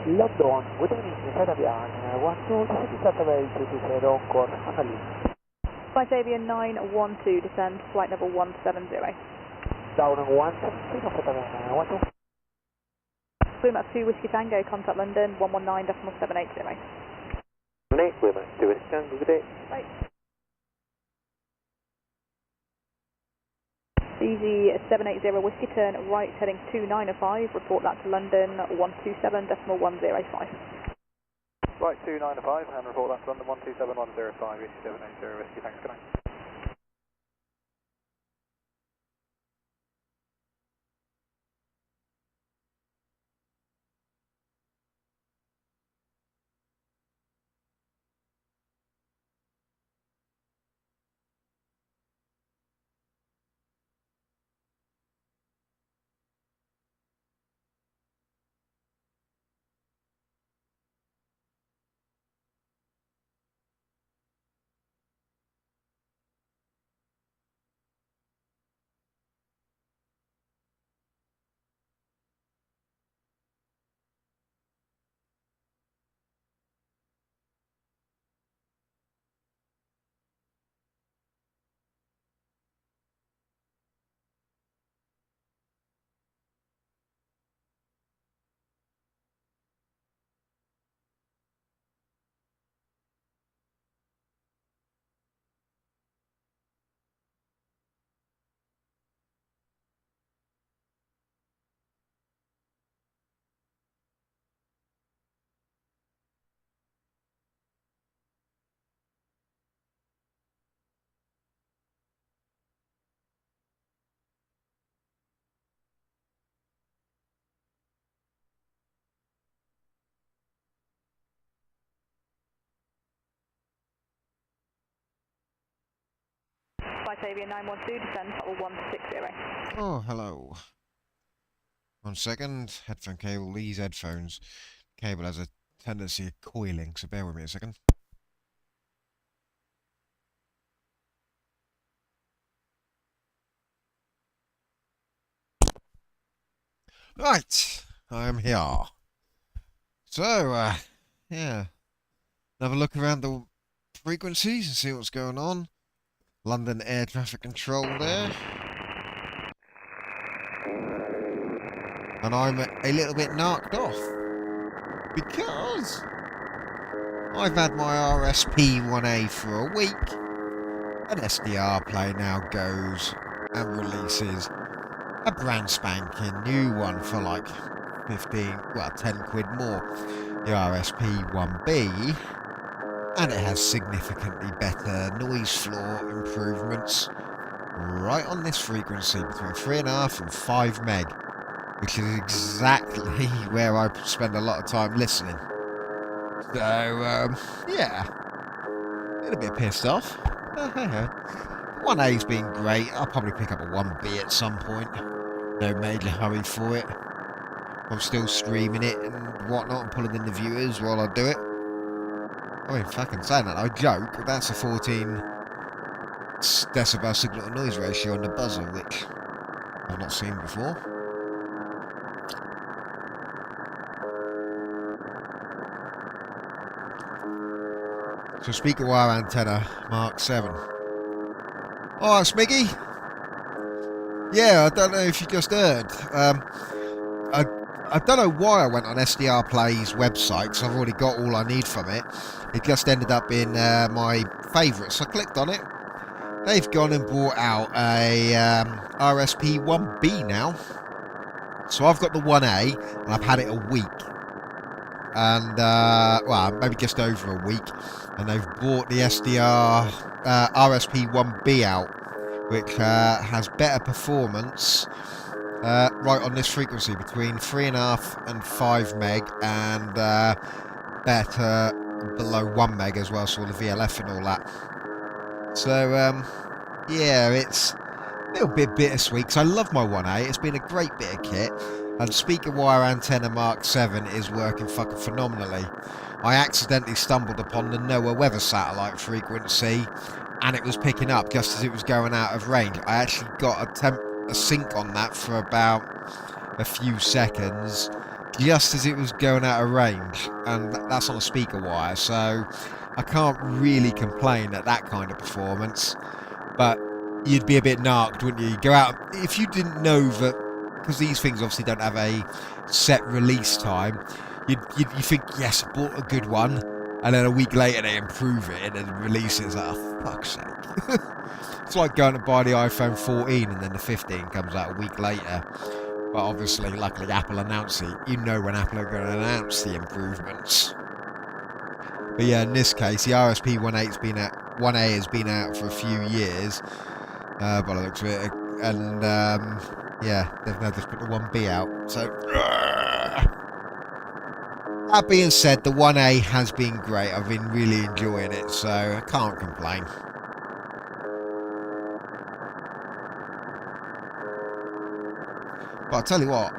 London, good evening, Flight Avian, 12, Saturday 220, course Hanali. Flight Avian 912, descend, flight number 170. Down 170, Flight Avian, 12. Swim at 2 Whiskey Tango, contact London, 119.780. Lake Women, 2 Whiskey Tango, good day. Bye. Easy 780 Whiskey, turn right, heading 2905, report that to London, 127.105. Right, 295, and report that to London 127.105, Whiskey 780 Whiskey, thanks, good night. Flight Avian 912, descend, level 160. Oh, hello. 1 second. Headphone cable. These headphones cable has a tendency of coiling, so bear with me a second. Right, I am here. So, yeah. Have a look around the frequencies and see what's going on. London air traffic control there. And I'm a little bit narked off. Because I've had my RSP-1A for a week. An SDR plane now goes and releases a brand spanking new one for like 10 quid more. The RSP-1B. And it has significantly better noise floor improvements right on this frequency between 3.5 and 5 meg, which is exactly where I spend a lot of time listening. So, yeah, a little bit pissed off. 1A's been great. I'll probably pick up a 1B at some point. No major hurry for it. I'm still streaming it and whatnot and pulling in the viewers while I do it. I mean, fucking saying that, I joke, but that's a 14 decibel signal to noise ratio on the buzzer, which I've not seen before. So speaker wire antenna, Mark 7. Alright, Smiggy. Yeah, I don't know if you just heard. I don't know why I went on SDR Play's website, because I've already got all I need from it. It just ended up in my favourites. I clicked on it. They've gone and brought out a RSP-1B now. So I've got the 1A, and I've had it a week. And, well, maybe just over a week. And they've brought the SDR RSP-1B out, which has better performance right on this frequency between 3.5 and 5 meg, and better below 1 meg as well, so all the VLF and all that. So yeah, it's a little bit bittersweet because I love my 1A. It's been a great bit of kit, and speaker wire antenna Mark 7 is working fucking phenomenally. I accidentally stumbled upon the NOAA weather satellite frequency, and it was picking up just as it was going out of range. I actually got a sync on that for about a few seconds, just as it was going out of range, and that's on a speaker wire, so I can't really complain at that kind of performance. But you'd be a bit narked, wouldn't you? You go out, if you didn't know that, because these things obviously don't have a set release time, you think, yes, I bought a good one, and then a week later they improve it and then release it. It's like, oh, fuck's sake. It's like going to buy the iPhone 14 and then the 15 comes out a week later. But obviously, luckily, Apple announced it. You know when Apple are going to announce the improvements. But yeah, in this case, the RSP 1A has been out for a few years, by the looks of it, and yeah, they've now just put the 1B out. So that being said, the 1A has been great. I've been really enjoying it, so I can't complain. But I'll tell you what,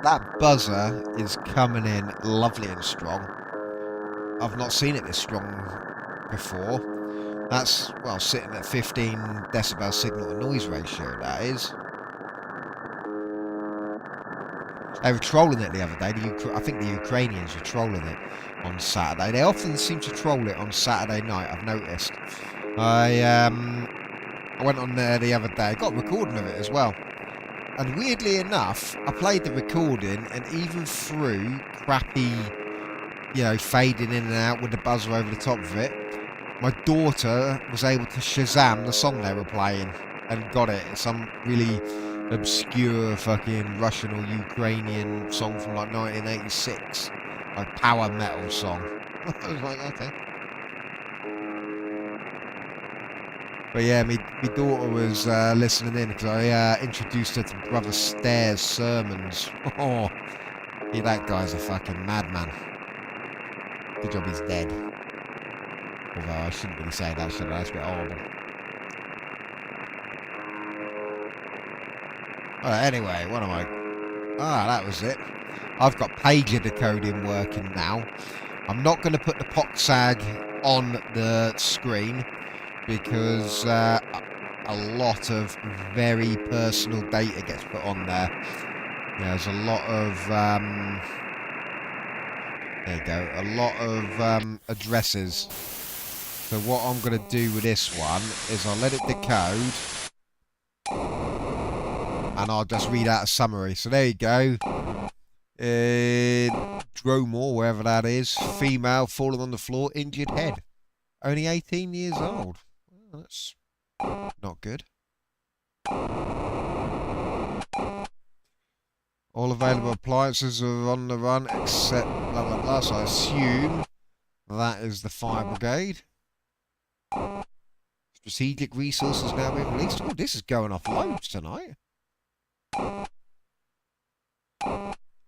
that buzzer is coming in lovely and strong. I've not seen it this strong before. That's, well, sitting at 15 decibel signal to noise ratio, that is. They were trolling it the other day. I think the Ukrainians were trolling it on Saturday. They often seem to troll it on Saturday night, I've noticed. I went on there the other day, got a recording of it as well. And weirdly enough, I played the recording, and even through crappy, you know, fading in and out with the buzzer over the top of it, my daughter was able to Shazam the song they were playing and got it. Some really obscure fucking Russian or Ukrainian song from like 1986, like power metal song. I was like, okay. But yeah, my daughter was listening in because I introduced her to Brother Stare's sermons. Oh, yeah, that guy's a fucking madman. Good job he's dead. Although I shouldn't really say that, should I? That's a bit horrible. Anyway, what am I... Ah, that was it. I've got pager decoding working now. I'm not going to put the POXAG on the screen because a lot of very personal data gets put on there. There's a lot of... there you go. A lot of addresses. So what I'm going to do with this one is I'll let it decode. And I'll just read out a summary. So there you go. Dromore, wherever that is. Female, fallen on the floor, injured head. Only 18 years old. Well, that's not good. All available appliances are on the run except blah blah blah. So I assume that is the fire brigade. Strategic resources now being released. Oh, this is going off loads tonight.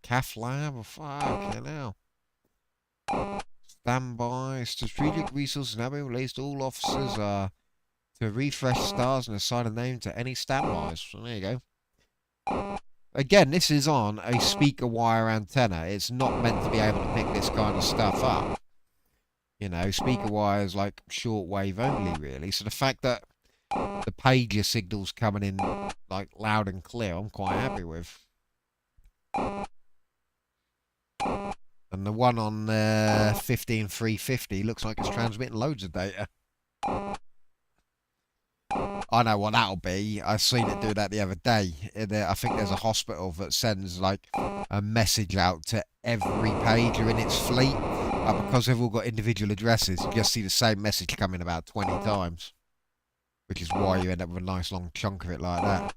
Calf lab, fucking hell. Standby. Strategic resources now being released. All officers are to refresh stars and assign a name to any standbys. So there you go. Again, this is on a speaker wire antenna. It's not meant to be able to pick this kind of stuff up. You know, speaker wire is like shortwave only, really. So the fact that the pager signal's coming in like loud and clear, I'm quite happy with. And the one on 15350 looks like it's transmitting loads of data. I know what that'll be. I seen it do that the other day. I think there's a hospital that sends like a message out to every pager in its fleet. But because they've all got individual addresses, you just see the same message coming about 20 times. Which is why you end up with a nice long chunk of it like that.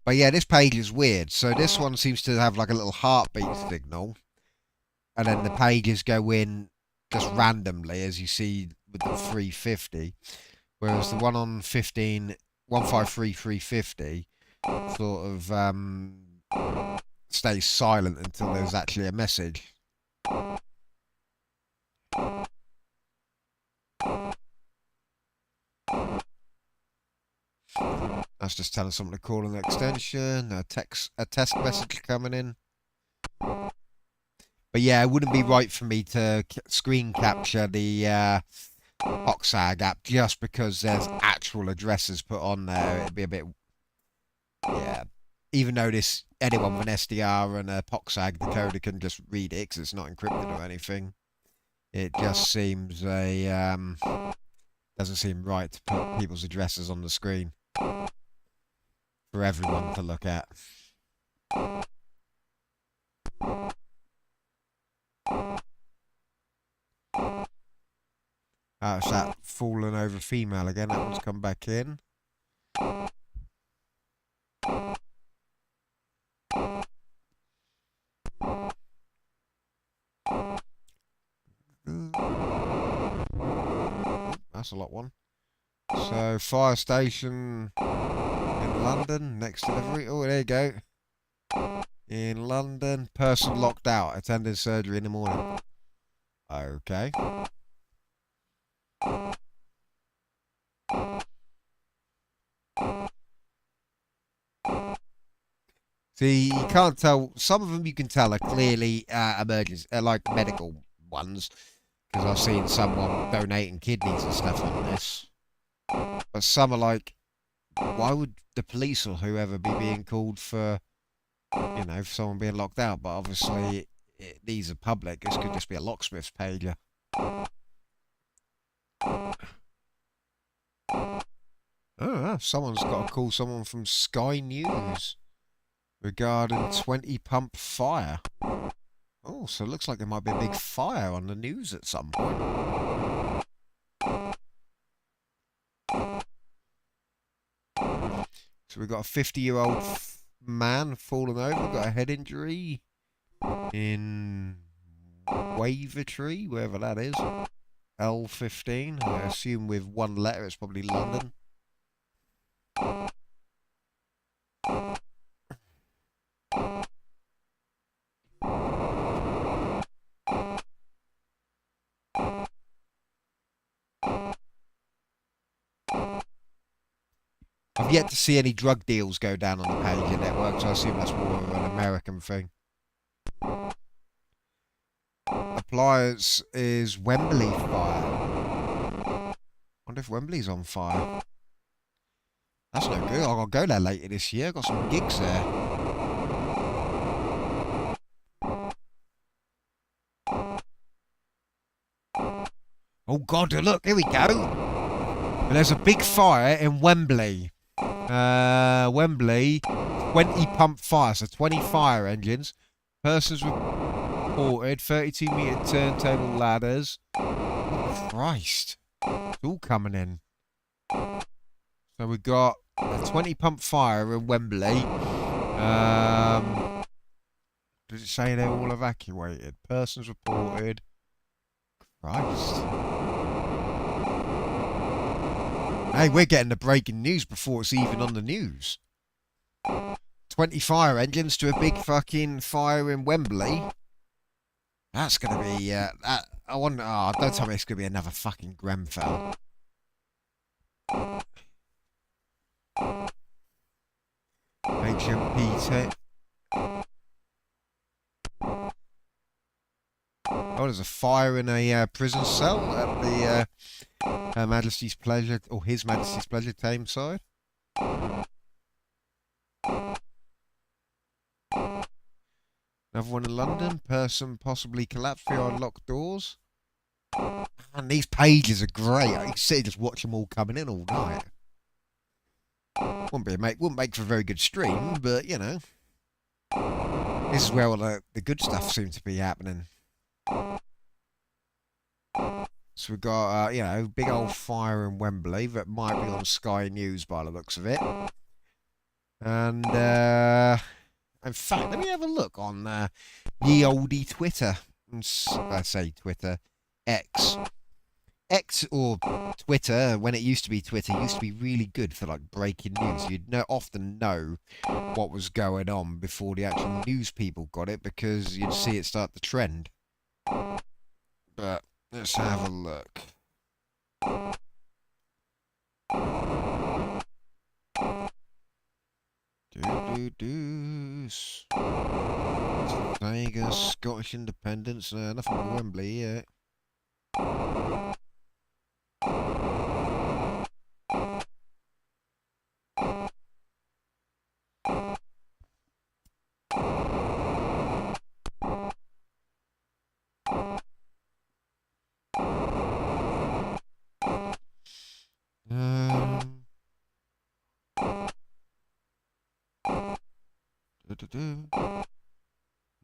But yeah, this page is weird. So this one seems to have like a little heartbeat signal. And then the pages go in just randomly, as you see with the 350. Whereas the one on 153.350 sort of stays silent until there's actually a message. That's just telling someone to call an extension, a test message coming in. But yeah, it wouldn't be right for me to screen capture the POXAG app just because there's actual addresses put on there. It'd be a bit Yeah. Even though anyone with an SDR and a POXAG decoder can just read it because it's not encrypted or anything. It just seems doesn't seem right to put people's addresses on the screen for everyone to look at. Oh, it's that fallen over female again. That one's come back in. That's a lot one. So, fire station in London, next delivery. Oh, there you go. In London, person locked out, attending surgery in the morning. Okay. See, you can't tell. Some of them you can tell are clearly emergency, like medical ones. Because I've seen someone donating kidneys and stuff on this. But some are like, why would the police or whoever be being called for, you know, for someone being locked out? But obviously, these are public. This could just be a locksmith's pager. Oh, someone's got to call someone from Sky News regarding 20 pump fire. Oh, so it looks like there might be a big fire on the news at some point. So we've got a 50-year-old man fallen over, got a head injury in Wavertree, wherever that is. L15, I assume with one letter, it's probably London. I've yet to see any drug deals go down on the pager network, so I assume that's more of an American thing. Appliance is Wembley fire. Wonder if Wembley's on fire. That's no good. I'll go there later this year. Got some gigs there. Oh God! Look, here we go. There's a big fire in Wembley. Wembley, 20 pump fire, so 20 fire engines. Persons reported, 32-metre turntable ladders. Oh, Christ. It's all coming in. So we've got a 20 pump fire in Wembley. Does it say they're all evacuated? Persons reported. Christ. Hey, we're getting the breaking news before it's even on the news. 20 fire engines to a big fucking fire in Wembley. That's going to be... I wonder... Oh, don't tell me it's going to be another fucking Grenfell. HMP Oh, there's a fire in a prison cell at the Her Majesty's Pleasure, or His Majesty's Pleasure Thames side. Another one in London. Person possibly collapsed behind locked doors. And these pages are great. You can sit just watch them all coming in all night. Wouldn't make for a very good stream, but you know, this is where all the good stuff seems to be happening. So we've got, you know, big old fire in Wembley that might be on Sky News by the looks of it. And, in fact, let me have a look on ye olde Twitter. I say Twitter. X. X, or Twitter, when it used to be Twitter, used to be really good for, like, breaking news. You'd often know what was going on before the actual news people got it, because you'd see it start to trend. But let's have a look. Vegas, Scottish independence, nothing but Wembley yet.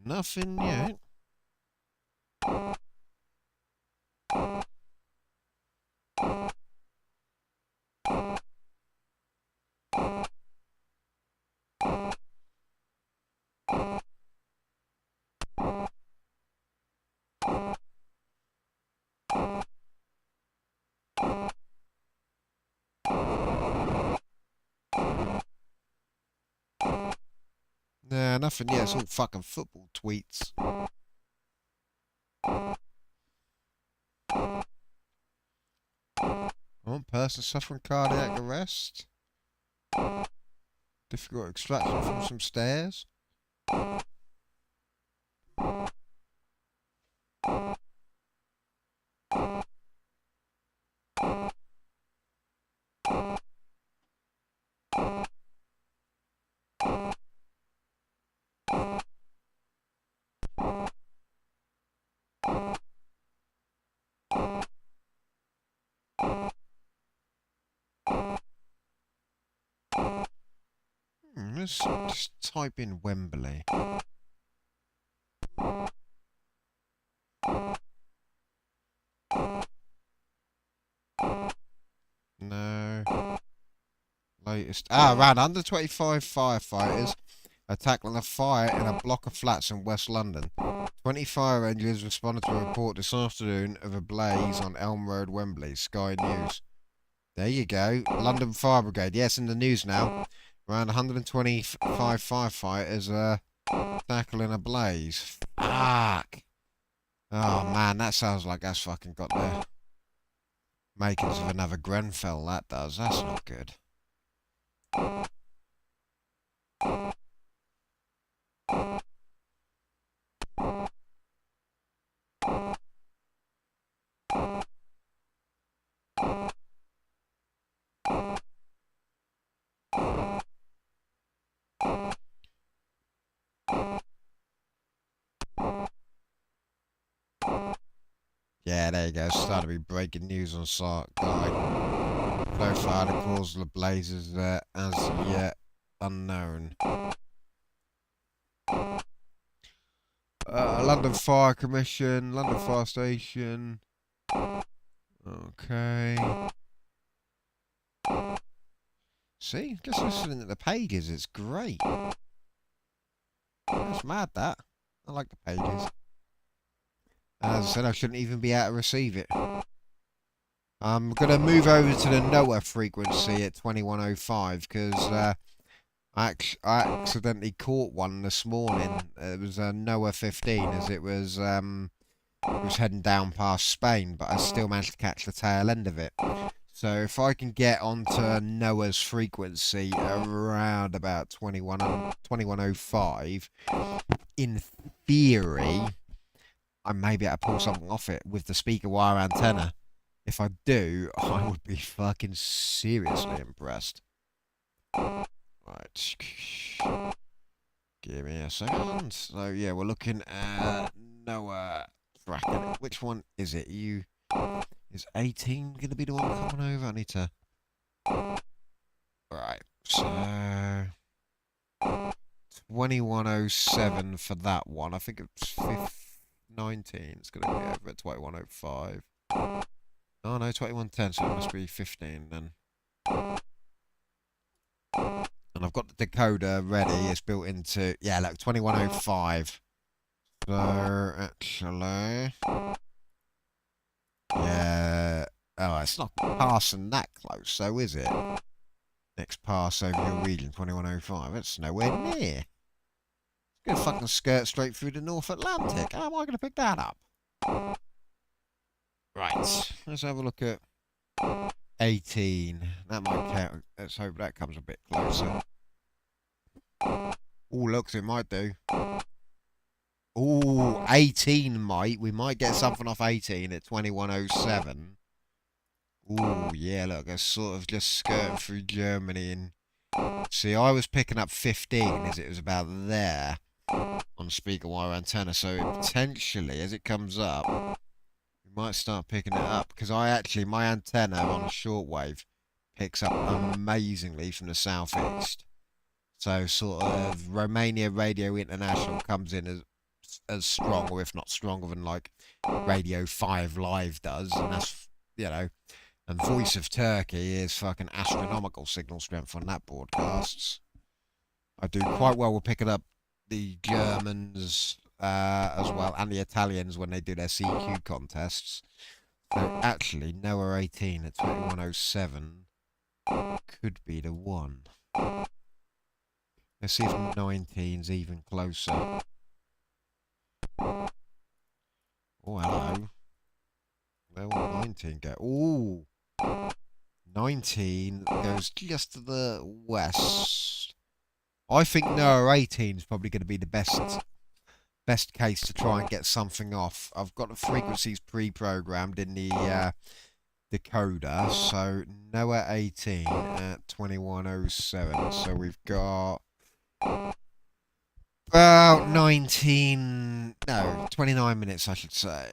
Nothing yet. Nah, nothing yet. It's all fucking football tweets. One person suffering cardiac arrest. Difficult extraction from some stairs. Let's just type in Wembley. No. Latest. Around under 25 firefighters are tackling a fire in a block of flats in West London. 20 fire engines responded to a report this afternoon of a blaze on Elm Road, Wembley. Sky News. There you go. London Fire Brigade. Yes, in the news now. Around 125 firefighters are tackling a blaze. Fuck. Oh man, that sounds like that's fucking got the makings of another Grenfell, that does. That's not good. Yeah, there you go. Started to be breaking news on site. Guy. No fire the cause of the blazes as yet unknown. London Fire Commission, London Fire Station. Okay. See, just listening to the pages, it's great. That's mad, that. I like the pages. As I said, I shouldn't even be able to receive it. I'm going to move over to the NOAA frequency at 2105 because I accidentally caught one this morning. It was a NOAA 15 as it was heading down past Spain, but I still managed to catch the tail end of it. So if I can get onto NOAA's frequency around about 2105, in theory, I may be able to pull something off it with the speaker wire antenna. If I do, I would be fucking seriously impressed. Right. Give me a second. So yeah, we're looking at NOAA tracking. Which one is it? Is 18 going to be the one coming over? I need to... Right, so... 2107 for that one. I think it's 19. It's going to be over at 2105. Oh no, 2110, so it must be 15 then. And I've got the decoder ready. It's built into... Yeah, look, 2105. So, actually... Yeah. Oh, it's not passing that close, though, is it? Next pass over your region, 2105. It's nowhere near. It's going to fucking skirt straight through the North Atlantic. How am I going to pick that up? Right. Let's have a look at 18. That might count. Let's hope that comes a bit closer. Oh, looks, it might do. Oh, 18 might. We might get something off 18 at 2107. Oh, yeah, look, it's sort of just skirting through Germany. And see, I was picking up 15 as it was about there on speaker wire antenna. So potentially, as it comes up, we might start picking it up. Because my antenna on shortwave picks up amazingly from the southeast. So sort of Romania Radio International comes in as strong, or if not stronger than like Radio 5 Live does, and that's, you know, and Voice of Turkey is fucking astronomical signal strength on that broadcasts. I do quite well with picking up the Germans as well, and the Italians when they do their CQ contests. So actually, NOAA 18 at 2107 could be the one. Let's see if 19's even closer. Oh, hello. Where will 19 go? Ooh. 19 goes just to the west. I think NOAA 18 is probably going to be the best case to try and get something off. I've got the frequencies pre-programmed in the decoder, so NOAA 18 at 2107. So we've got about 29 minutes, I should say.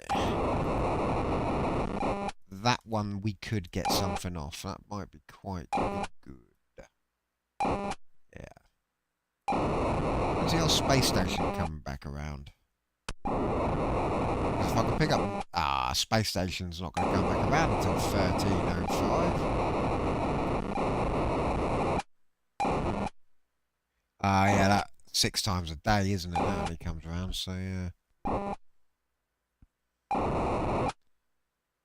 That one we could get something off. That might be quite good. Yeah. When's the old space station coming back around? If I can pick up... space station's not going to come back around until 13:05. Yeah, that 6 times a day, isn't it? That only comes around, so yeah.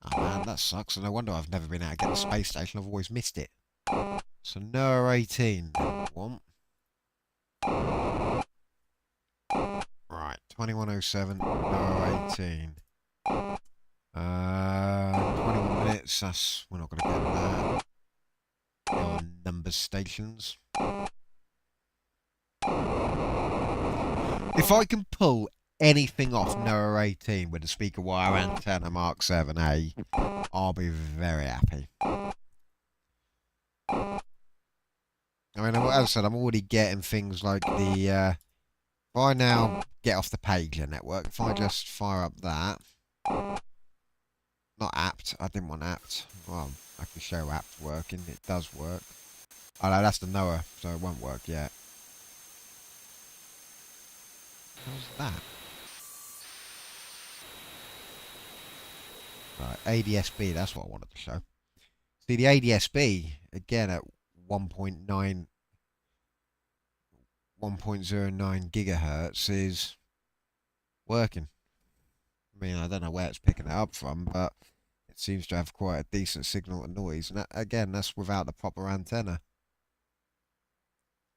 Oh man, that sucks. No wonder I've never been able to get the space station. I've always missed it. So NOAA 18, one. Right, 2107, NOAA 18. 21 minutes, that's... we're not going to get that. Go on numbers stations. If I can pull anything off NOAA 18 with a speaker wire antenna Mark 7A, I'll be very happy. I mean, as I said, I'm already getting things like the... if I now get off the pager network, if I just fire up that... Not apt, I didn't want apt. Well, I can show apt working, it does work. Oh no, that's the NOAA, so it won't work yet. How's that? Right, ADSB, that's what I wanted to show. See, the ADSB, again at 1.09 gigahertz is working. I mean, I don't know where it's picking it up from, but it seems to have quite a decent signal to noise. And that, again, that's without the proper antenna.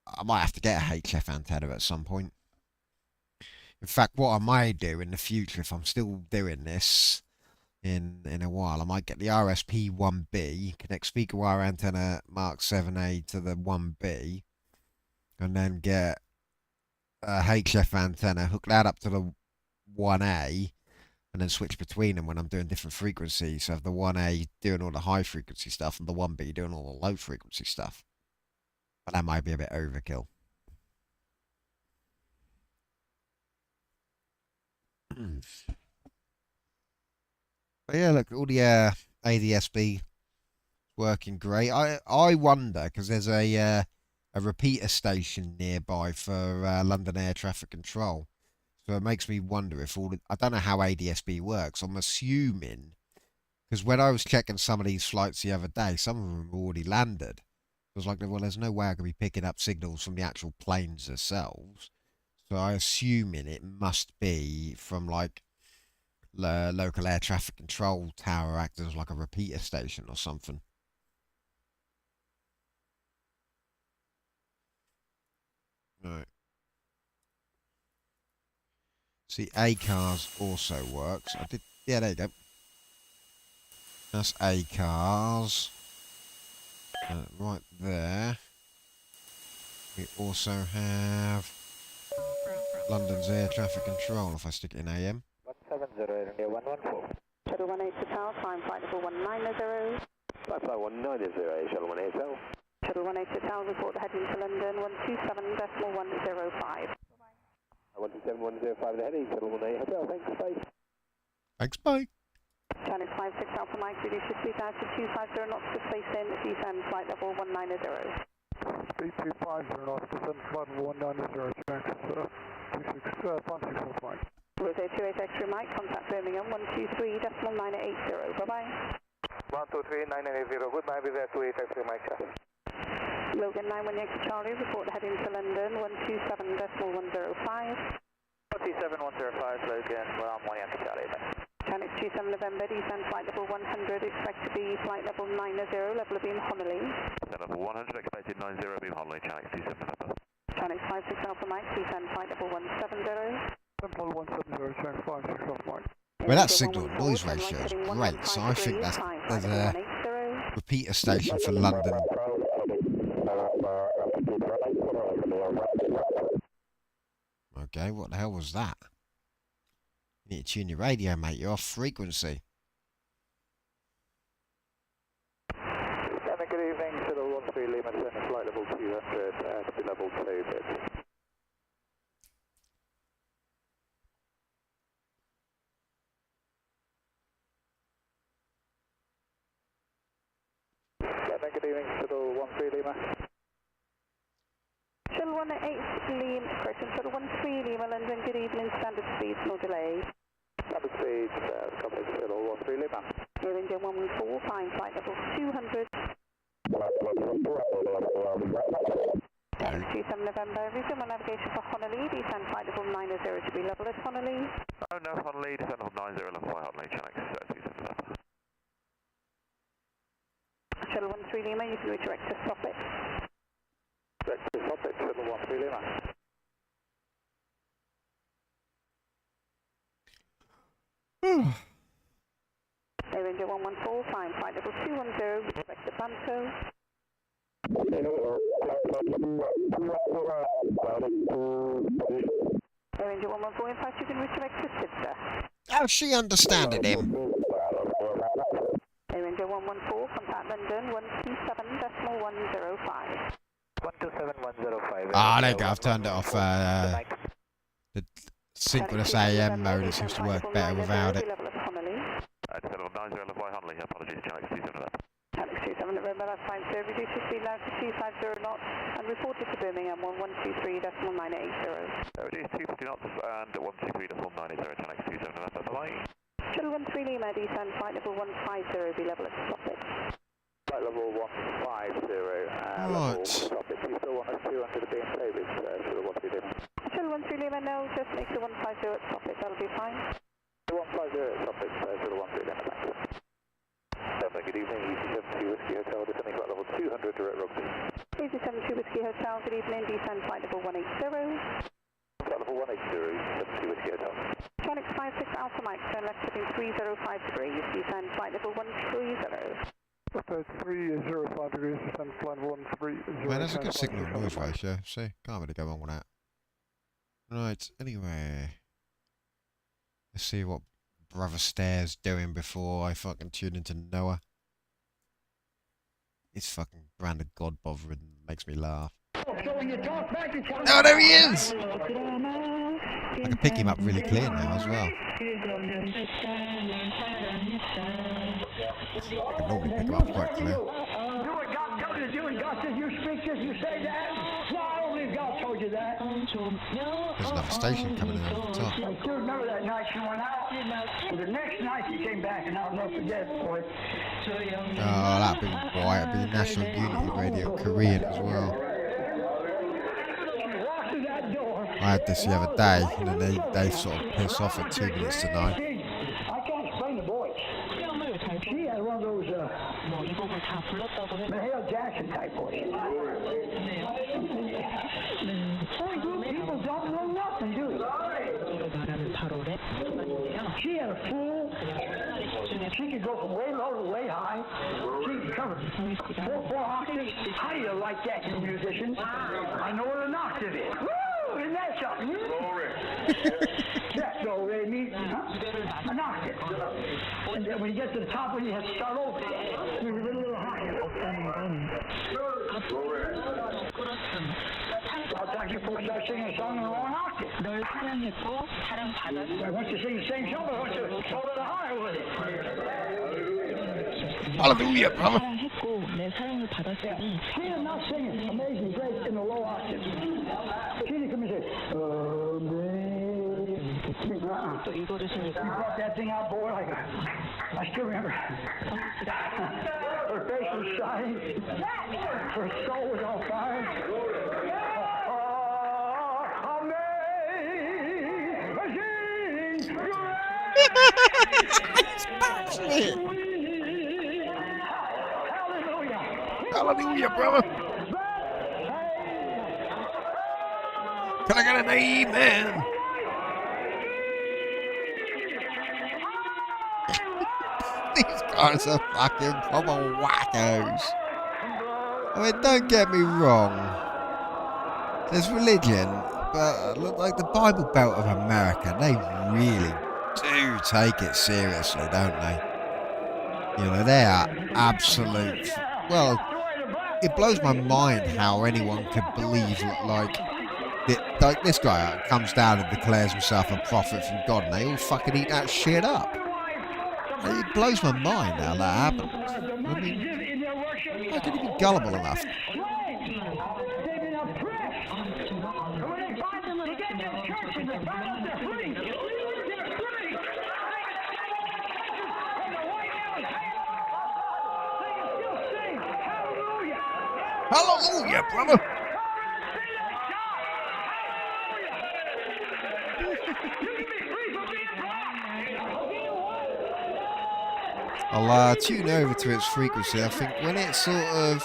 I might have to get a HF antenna at some point. In fact, what I might do in the future, if I'm still doing this in a while, I might get the RSP-1B, connect speaker wire antenna Mark 7A to the 1B, and then get a HF antenna, hook that up to the 1A, and then switch between them when I'm doing different frequencies. So have the 1A doing all the high frequency stuff and the 1B doing all the low frequency stuff. But that might be a bit overkill. But yeah, look, all the ADSB working great. I wonder, because there's a repeater station nearby for London Air Traffic Control. So it makes me wonder if I don't know how ADSB works. I'm assuming, because when I was checking some of these flights the other day, some of them were already landed. I was like, well, there's no way I could be picking up signals from the actual planes themselves. So I assuming it must be from like local air traffic control tower acting as like a repeater station or something. Right. See, A-Cars also works. Yeah, there you go. That's A-Cars. Right there. We also have London's air traffic control, if I stick it in AM. 170, India 114. Shuttle 180 Hotel, climb flight level 190. Flight 190, Shuttle 180. Shuttle 180 Hotel, report heading to London 127.105. 127.105 heading, Shuttle 180 Hotel, thanks, bye. Thanks, bye. Chinese 56 Alpha Mike, reduce to 2,250 knots to space in, descend flight level 190. speed 250 knots, descend flight level 190, tracks 56 off Mike. Rosé 28 extra Mike, contact Birmingham 123.980, bye-bye. 123.980, goodbye, be there 28 extra Mike. Logan 91 Yankee Charlie, report heading to London 127.105. 127.105, Logan, well, I'm 1 Yankee Charlie. Channel 27 November, descend flight level 100, expect to be flight level 90, level of beam Honolulu. Level 100, expected 90, beam Honolulu, channel 27 November. Channel 56 Alpha Mike, descend flight level 170. Temple 170, channel 56 off Mike. Well, that signal noise ratio is great, so I think that's there's a repeater station for London. Okay, what the hell was that? You need to tune your radio, mate. You're off frequency. Good evening, Shuttle 13 Lima, descending flight level 200 to be level 2 bit. Good evening, Shuttle 13 Lima. Shuttle 18 Lima, correction, Shuttle 13 Lima, London, good evening, standard speeds, no delay. Standard speeds, copy, Shuttle 13 Lima. Air India 114, flying flight level 200. 27 November, resume on navigation for Honolulu, descend flight level 90 to be level at Honolulu. Oh no, Honolulu, descend level 90, level 5 Honolulu, channel 27 November. Shuttle 13 Lima, you can redirect to stop it. Direct to stop it, Shuttle 13 Lima. Air India 114, flying flight level 210, redirect to Banco. Air India 114, in fact you can redirect to Sibsa. How's she understanding him? Air India 114, contact London 127.105. 127.105. Ah, there you go. I've turned it off. The synchronous AM mode. It seems to work better without it. Descend level 90, level 5 Honolulu, apologies, channel 27 November. Channel 27 November, that's fine, sir. Reduce your speed now to 250 knots and report it to Birmingham 1123.980. Reduce 250 knots and 123.980, channel 27 November, bye-bye. Shuttle 13 Lima, descend flight level 150, be level at stop it. Flight level 150, level stop it. You still want us 200 to be in play with, Shuttle 13 Lima? Shuttle 13 Lima, no, just make the 150 at stop it, that'll be fine. 150 at stop it, Shuttle 13 Lima, thank you. Good evening, EC72 Whiskey Hotel, descending flight level 200, direct Rugby. EC72 Whiskey Hotel, good evening, descend flight level 180. Flight level 180, EC72 Whiskey Hotel. Channel 56 Alpha Mike, turn left heading 305 degrees, descend flight level 130. Left 305 degrees, descend flight level 130. Man, that's a good signal noise ratio. See, can't really go wrong with that. Right, anyway. Let's see what Brother Stairs doing before I fucking tune into Noah. It's fucking branded God bothering, makes me laugh. Oh, there he is! I can pick him up really clear now as well. I can normally pick him up quite clear. Do what God tells you to do, and God says you speak this, you say that. No, I don't believe God told you that. There's another station coming in over the top. I still remember that night she went out. But the next night she came back, and I'll never forget it, boy. Oh, that'd be right. It'd be the National Unity Radio, Korean as well. I had this the other day, and then they sort of piss off at 2 minutes to 9. I can't explain the voice. She had one of those Mahalia Jackson type voices. People don't know nothing, do they? She had a full, she could go from way low to way high. She could cover four octaves. How do you like that, you musicians? I know what an octave is. Woo! Isn't that something? Yeah, so they meet an octave. And then when you get to the top, you have to start over. You're a little higher. Sometimes you folks start singing a song in the wrong octave. I want you to sing the same song, but I want you to go to the higher with it. Hallelujah, brother. She is not singing Amazing Grace in the low octave. She didn't come and say, You brought that thing out, boy, like I still remember. Her face was shining. Her soul was on fire. Amazing Grace. Hallelujah, brother. Can I get an amen? These guys are fucking proper wackos. I mean, don't get me wrong. There's religion, but look, like the Bible Belt of America, they really do take it seriously, don't they? You know, they are absolute. Well, it blows my mind how anyone could believe like this guy comes down and declares himself a prophet from God, and they all fucking eat that shit up. It blows my mind how that happens. I mean, how can you be gullible enough? Hallelujah, brother! I'll tune over to its frequency. I think when it sort of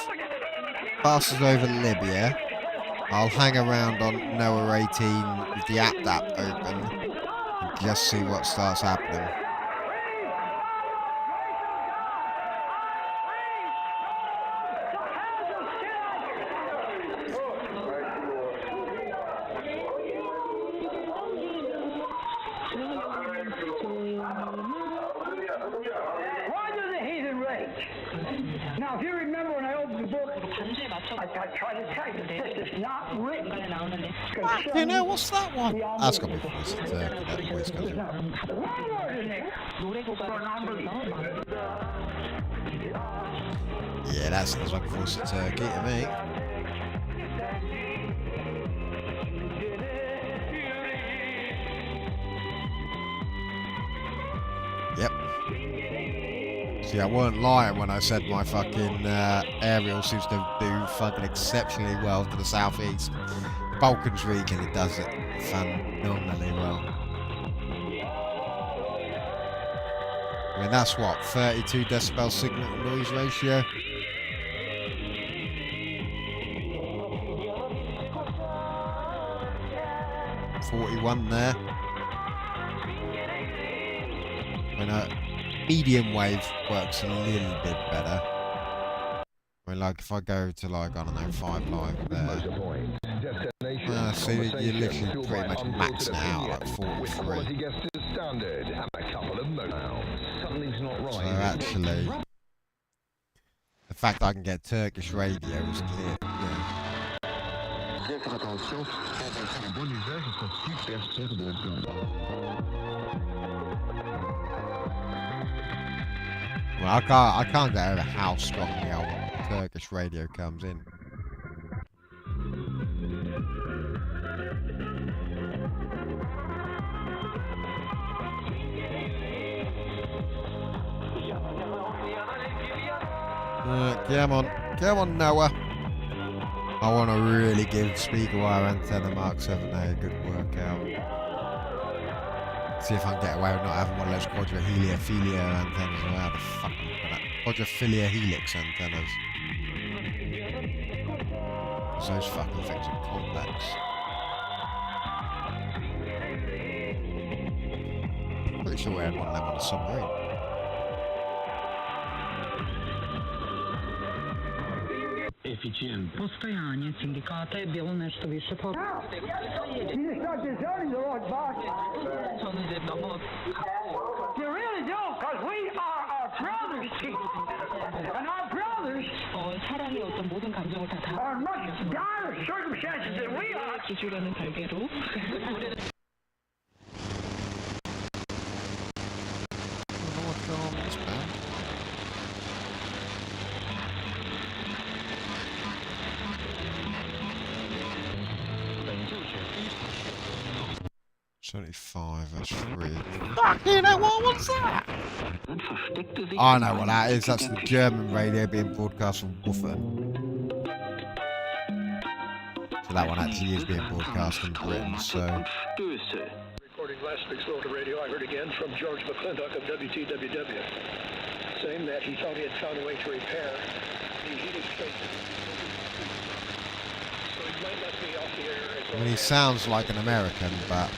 passes over Libya, I'll hang around on NOAA 18 with the app open and just see what starts happening. Now, if you remember when I opened the book, I tried to tell you this is not written. You know, what's that one? That's got to be voice of Turkey, that voice goes in. Yeah, that sounds like voice of Turkey to me. Yep. See, I weren't lying when I said my fucking aerial seems to do fucking exceptionally well to the southeast. Balkans region, it does it phenomenally well. I mean, that's what, 32 decibel signal to noise ratio? .41 there. When medium wave works a little bit better. I mean, like if I go to like, I don't know, 5 live there. So you're literally pretty much maxing out like 43. So actually, the fact that I can get Turkish radio is clear. Yeah. Well, I can't get over how strong the old Turkish radio comes in. Come on, Noah. I want to really give speaker wire antenna Mark 7A a good workout. See if I can get away with not having one of those quadriheliophilea antennas. Or how the fuck am I that? Quadriphilia helix antennas. Because those fucking things are complex. Pretty sure we had one of them on a submarine. Eficient. Postojanje sindikata je bilo nešto više toga. You really do, because we are our brothers, and our brothers are much dire circumstances than we are. 75, that's 3. Fucking hell, what was that? I know what that is. That's the German radio being broadcast from Wuffern. So that one actually is being broadcast in Britain, so... Recording last week's World of Radio, I heard again from George McClintock of WTWW, saying that he thought he had found a way to repair the heating space. So he might let me off the air as well. I mean, he sounds like an American, but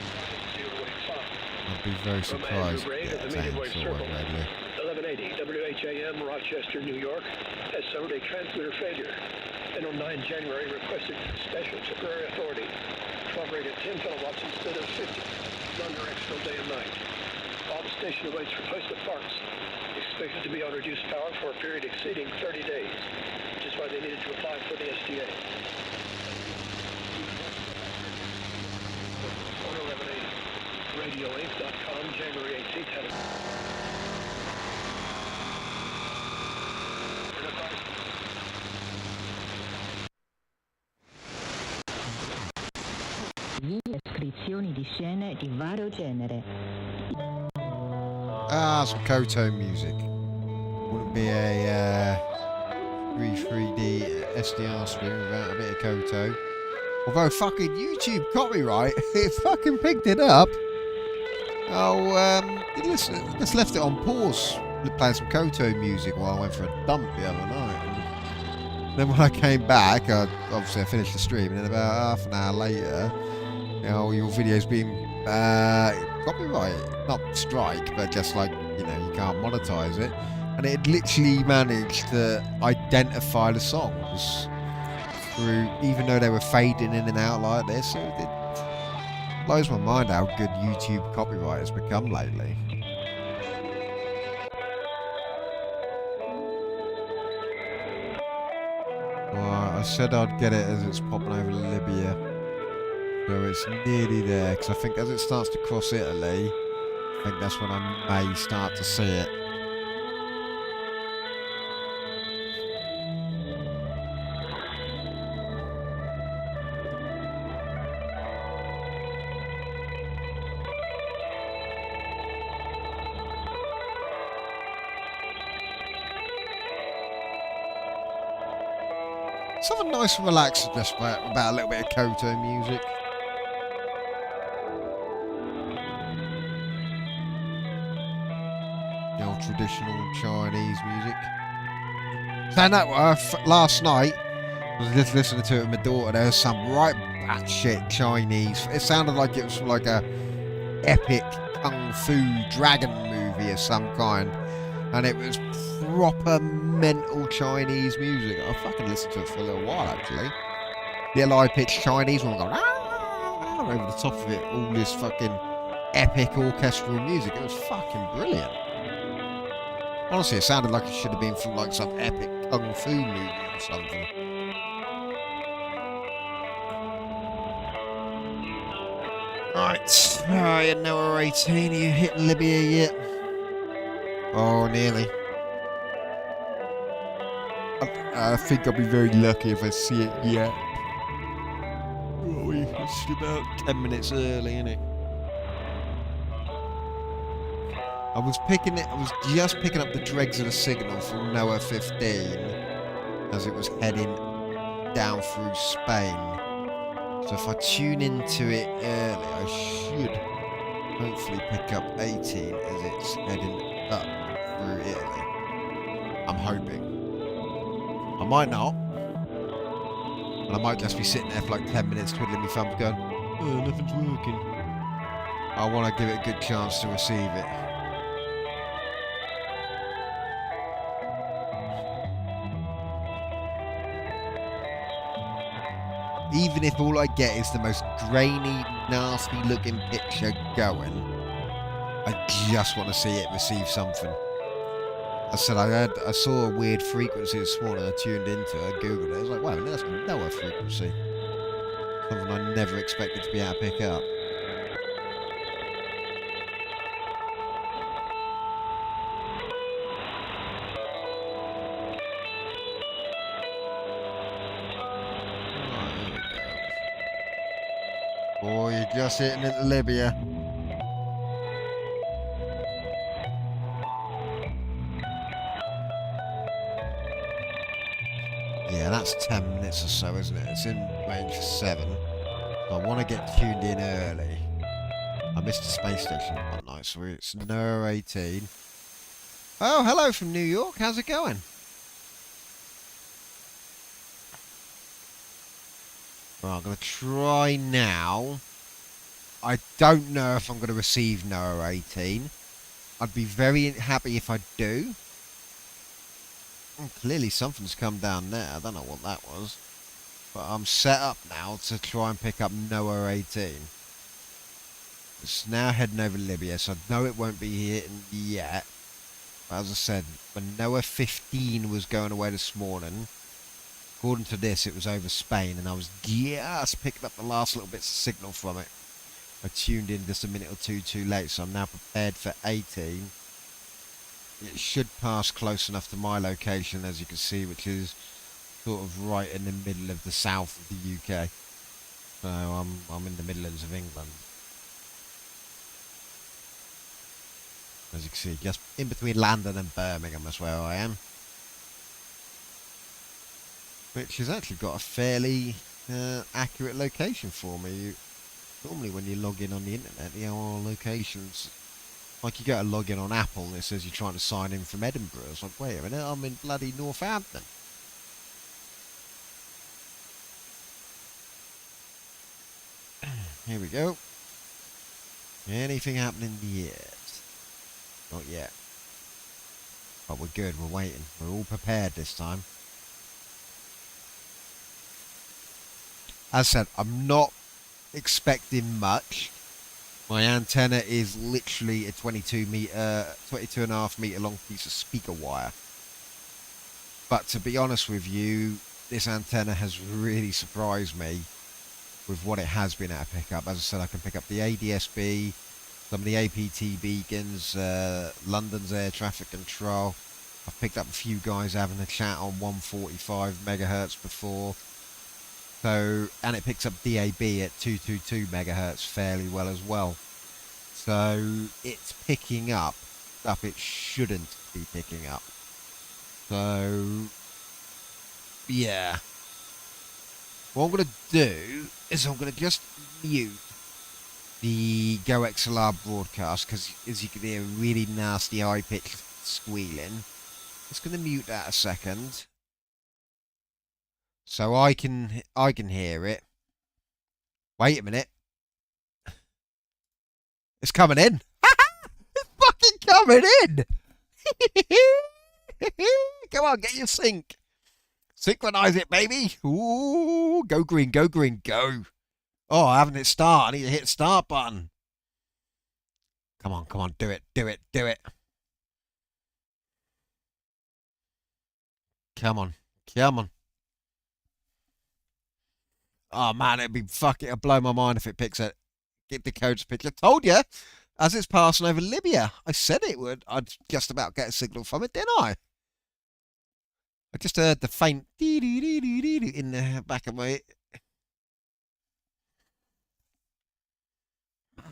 I'd be very surprised if it ain't shortwave radio. 1180 WHAM, Rochester, New York, has suffered a transmitter failure, and on 9 January requested special temporary authority to operate at 10 kilowatts instead of 50, under extra day and night. While the station awaits replacement parts, expected to be on reduced power for a period exceeding 30 days, which is why they needed to apply for the SDA. On 1180, radioinc.com, January 18th, had Descrizioni di scene di vario genere. Ah, some Koto music. Wouldn't be a 3D SDR stream without a bit of Koto. Although fucking YouTube copyright, it fucking picked it up. Oh, just left it on pause, playing some Koto music while I went for a dump the other night. And then when I came back, obviously I finished the stream, and then about half an hour later, you know, your video's been copyright, not strike, but just like, you know, you can't monetize it. And it literally managed to identify the songs through, even though they were fading in and out like this. So it blows my mind how good YouTube copyright has become lately. Well, I said I'd get it as it's popping over Libya. So it's nearly there, because I think as it starts to cross Italy, I think that's when I may start to see it. Something nice and relaxing just about a little bit of Koto music. The old traditional Chinese music. Saying that, last night, I was just listening to it with my daughter. There was some right batshit Chinese. It sounded like it was like a epic kung fu dragon movie of some kind. And it was proper mental Chinese music. I fucking listened to it for a little while, actually. Little high-pitched Chinese one going over the top of it. All this fucking epic orchestral music. It was fucking brilliant. Honestly, it sounded like it should have been from like some epic kung fu movie or something. Right. Alright, now we're 18. Are you hitting Libya yet? Oh, nearly. I think I'll be very lucky if I see it yet. Oh, it's about 10 minutes early, isn't it? I was just picking up the dregs of the signal from NOAA 15 as it was heading down through Spain. So if I tune into it early, I should hopefully pick up 18 as it's heading up through Italy. I'm hoping. I might not. And I might just be sitting there for like 10 minutes twiddling my thumbs going, oh, nothing's working. I want to give it a good chance to receive it. Even if all I get is the most grainy, nasty looking picture going, I just want to see it receive something. I said I saw a weird frequency this morning. I tuned into it, I googled it. I was like, wow, that's a NOAA frequency. Something I never expected to be able to pick up. Right, here we go. Boy, you're just hitting into Libya. that's 10 minutes or so, isn't it? It's in range for 7. So I want to get tuned in early. I missed the space station one night, so it's NOAA 18. Oh, hello from New York. How's it going? Right, I'm going to try now. I don't know if I'm going to receive NOAA 18. I'd be very happy if I do. Oh, clearly something's come down there. I don't know what that was. But I'm set up now to try and pick up NOAA 18. It's now heading over Libya, so I know it won't be hitting yet. But as I said, when NOAA 15 was going away this morning, according to this, it was over Spain, and I was just picking up the last little bits of signal from it. I tuned in just a minute or two too late, so I'm now prepared for 18. It should pass close enough to my location, as you can see, which is sort of right in the middle of the south of the UK. So I'm in the Midlands of England. As you can see, just in between London and Birmingham, that's where I am. Which has actually got a fairly accurate location for me. Normally when you log in on the internet, the locations, like you go to log in on Apple and it says you're trying to sign in from Edinburgh. It's like, wait a minute, I'm in bloody Northampton. Here we go. Anything happening yet? Not yet. But we're good, we're waiting. We're all prepared this time. As I said, I'm not expecting much. My antenna is literally a 22.5 meter long piece of speaker wire. But to be honest with you, this antenna has really surprised me with what it has been able to pick up. As I said, I can pick up the ADSB, some of the APT beacons, London's air traffic control. I've picked up a few guys having a chat on 145 megahertz before. So, and it picks up DAB at 222 megahertz fairly well as well. So it's picking up stuff it shouldn't be picking up. So yeah. What I'm going to do is I'm going to just mute the Go XLR broadcast, because as you can hear, really nasty high-pitched squealing. Just going to mute that a second, so I can hear it. Wait a minute. It's coming in. It's fucking coming in. Come on, get your sync. Synchronize it, baby. Ooh, go green, go green, go. Oh, I haven't hit start. I need to hit the start button. Come on, come on, do it, do it, do it. Come on, come on. Oh man, it'd be fucking, it'd blow my mind if it picks it. Get the codes picture. Told you, as it's passing over Libya. I said it would. I'd just about get a signal from it, didn't I? I just heard the faint dee-dee-dee-dee-dee in the back of my...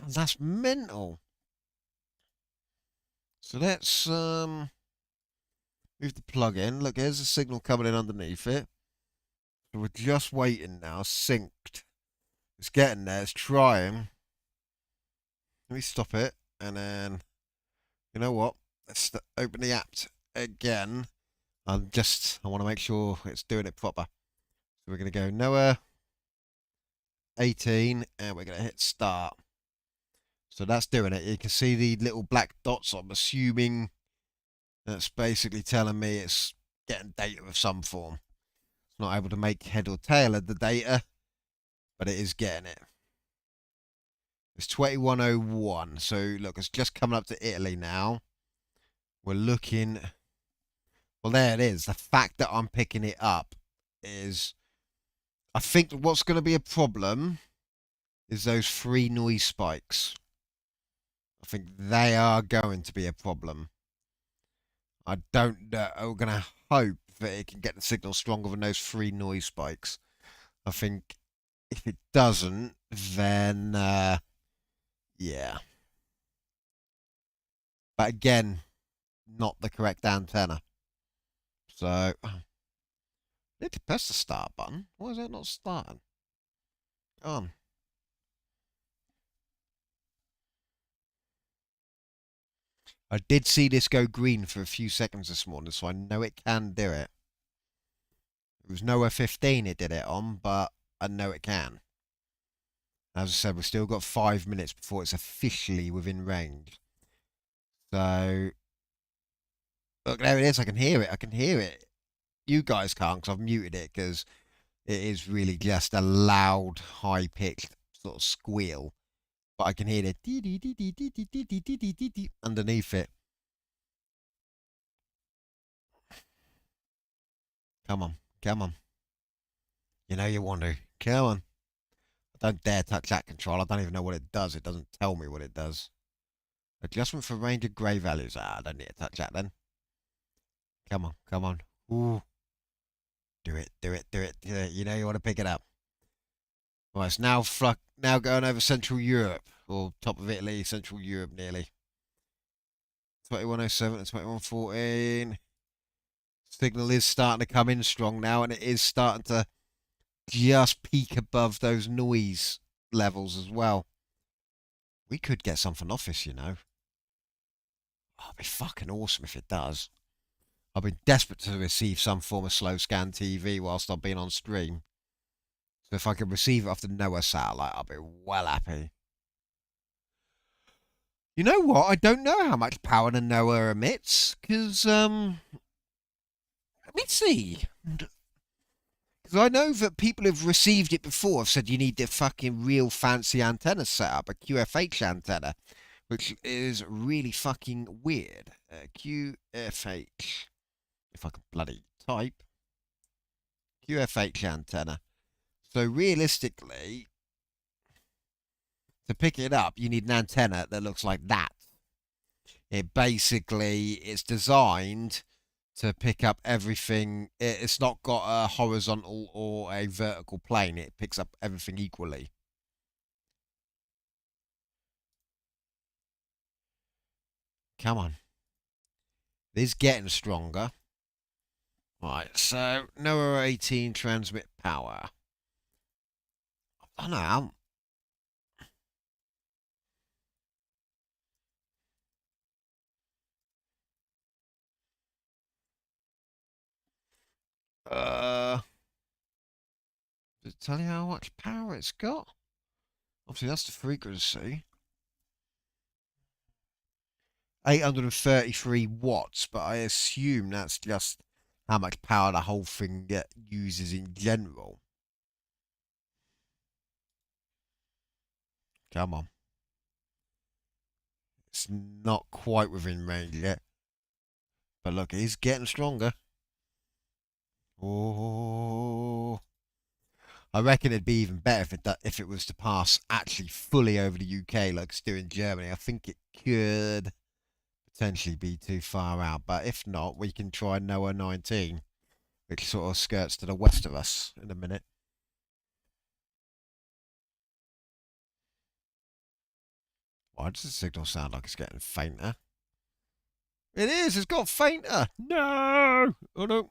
That's mental. So let's move the plug in. Look, here's the signal coming in underneath it. So we're just waiting now, synced. It's getting there, it's trying. Let me stop it, and then, you know what? Let's open the app again. I want to make sure it's doing it proper. So we're going to go NOAA 18, and we're going to hit start. So that's doing it. You can see the little black dots. I'm assuming that's basically telling me it's getting data of some form. It's not able to make head or tail of the data, but it is getting it. It's 2101. So look, it's just coming up to Italy now. We're looking. Well, there it is. The fact that I'm picking it up is, I think what's going to be a problem is those 3 noise spikes. I think they are going to be a problem. I don't know. I'm going to hope that it can get the signal stronger than those 3 noise spikes. I think if it doesn't, then yeah. But again, not the correct antenna. So Need to press the start button. Why is that not starting? On. I did see this go green for a few seconds this morning, so I know it can do it. It was nowhere 15 it did it on, but I know it can. As I said, we've still got 5 minutes before it's officially within range. So, look, there it is. I can hear it. I can hear it. You guys can't because I've muted it because it is really just a loud, high-pitched sort of squeal. But I can hear the underneath it. Come on. Come on. You know you want to. Come on. I don't dare touch that control. I don't even know what it does. It doesn't tell me what it does. Adjustment for range of grey values. Ah, I don't need to touch that then. Come on. Come on. Ooh. Do it. Do it. Do it. Do it. You know you want to pick it up. Right, it's now going over Central Europe. Or top of Italy, Central Europe nearly. 2107 and 2114. Signal is starting to come in strong now, and it is starting to just peak above those noise levels as well. We could get something off this, you know. Oh, it'd be fucking awesome if it does. I've been desperate to receive some form of slow scan TV whilst I've been on stream. So if I could receive it off the NOAA satellite, I'll be well happy. You know what? I don't know how much power the NOAA emits, because, let me see. Because I know that people have received it before, have said you need the fucking real fancy antenna set up, a QFH antenna, which is really fucking weird. QFH, if I can bloody type. QFH antenna. So realistically, to pick it up, you need an antenna that looks like that. It basically is designed to pick up everything. It's not got a horizontal or a vertical plane. It picks up everything equally. Come on. It is getting stronger. Right, so NOAA 18 transmit power. I don't know. Does it tell you how much power it's got? Obviously, that's the frequency. 833 watts, but I assume that's just how much power the whole thing uses in general. Come on. It's not quite within range yet. But look, it is getting stronger. Oh, I reckon it'd be even better if it was to pass actually fully over the UK like it's doing Germany. I think it could potentially be too far out, but if not, we can try NOAA 19, which sort of skirts to the west of us in a minute. Why does the signal sound like it's getting fainter? It is! It's got fainter! No! Oh no!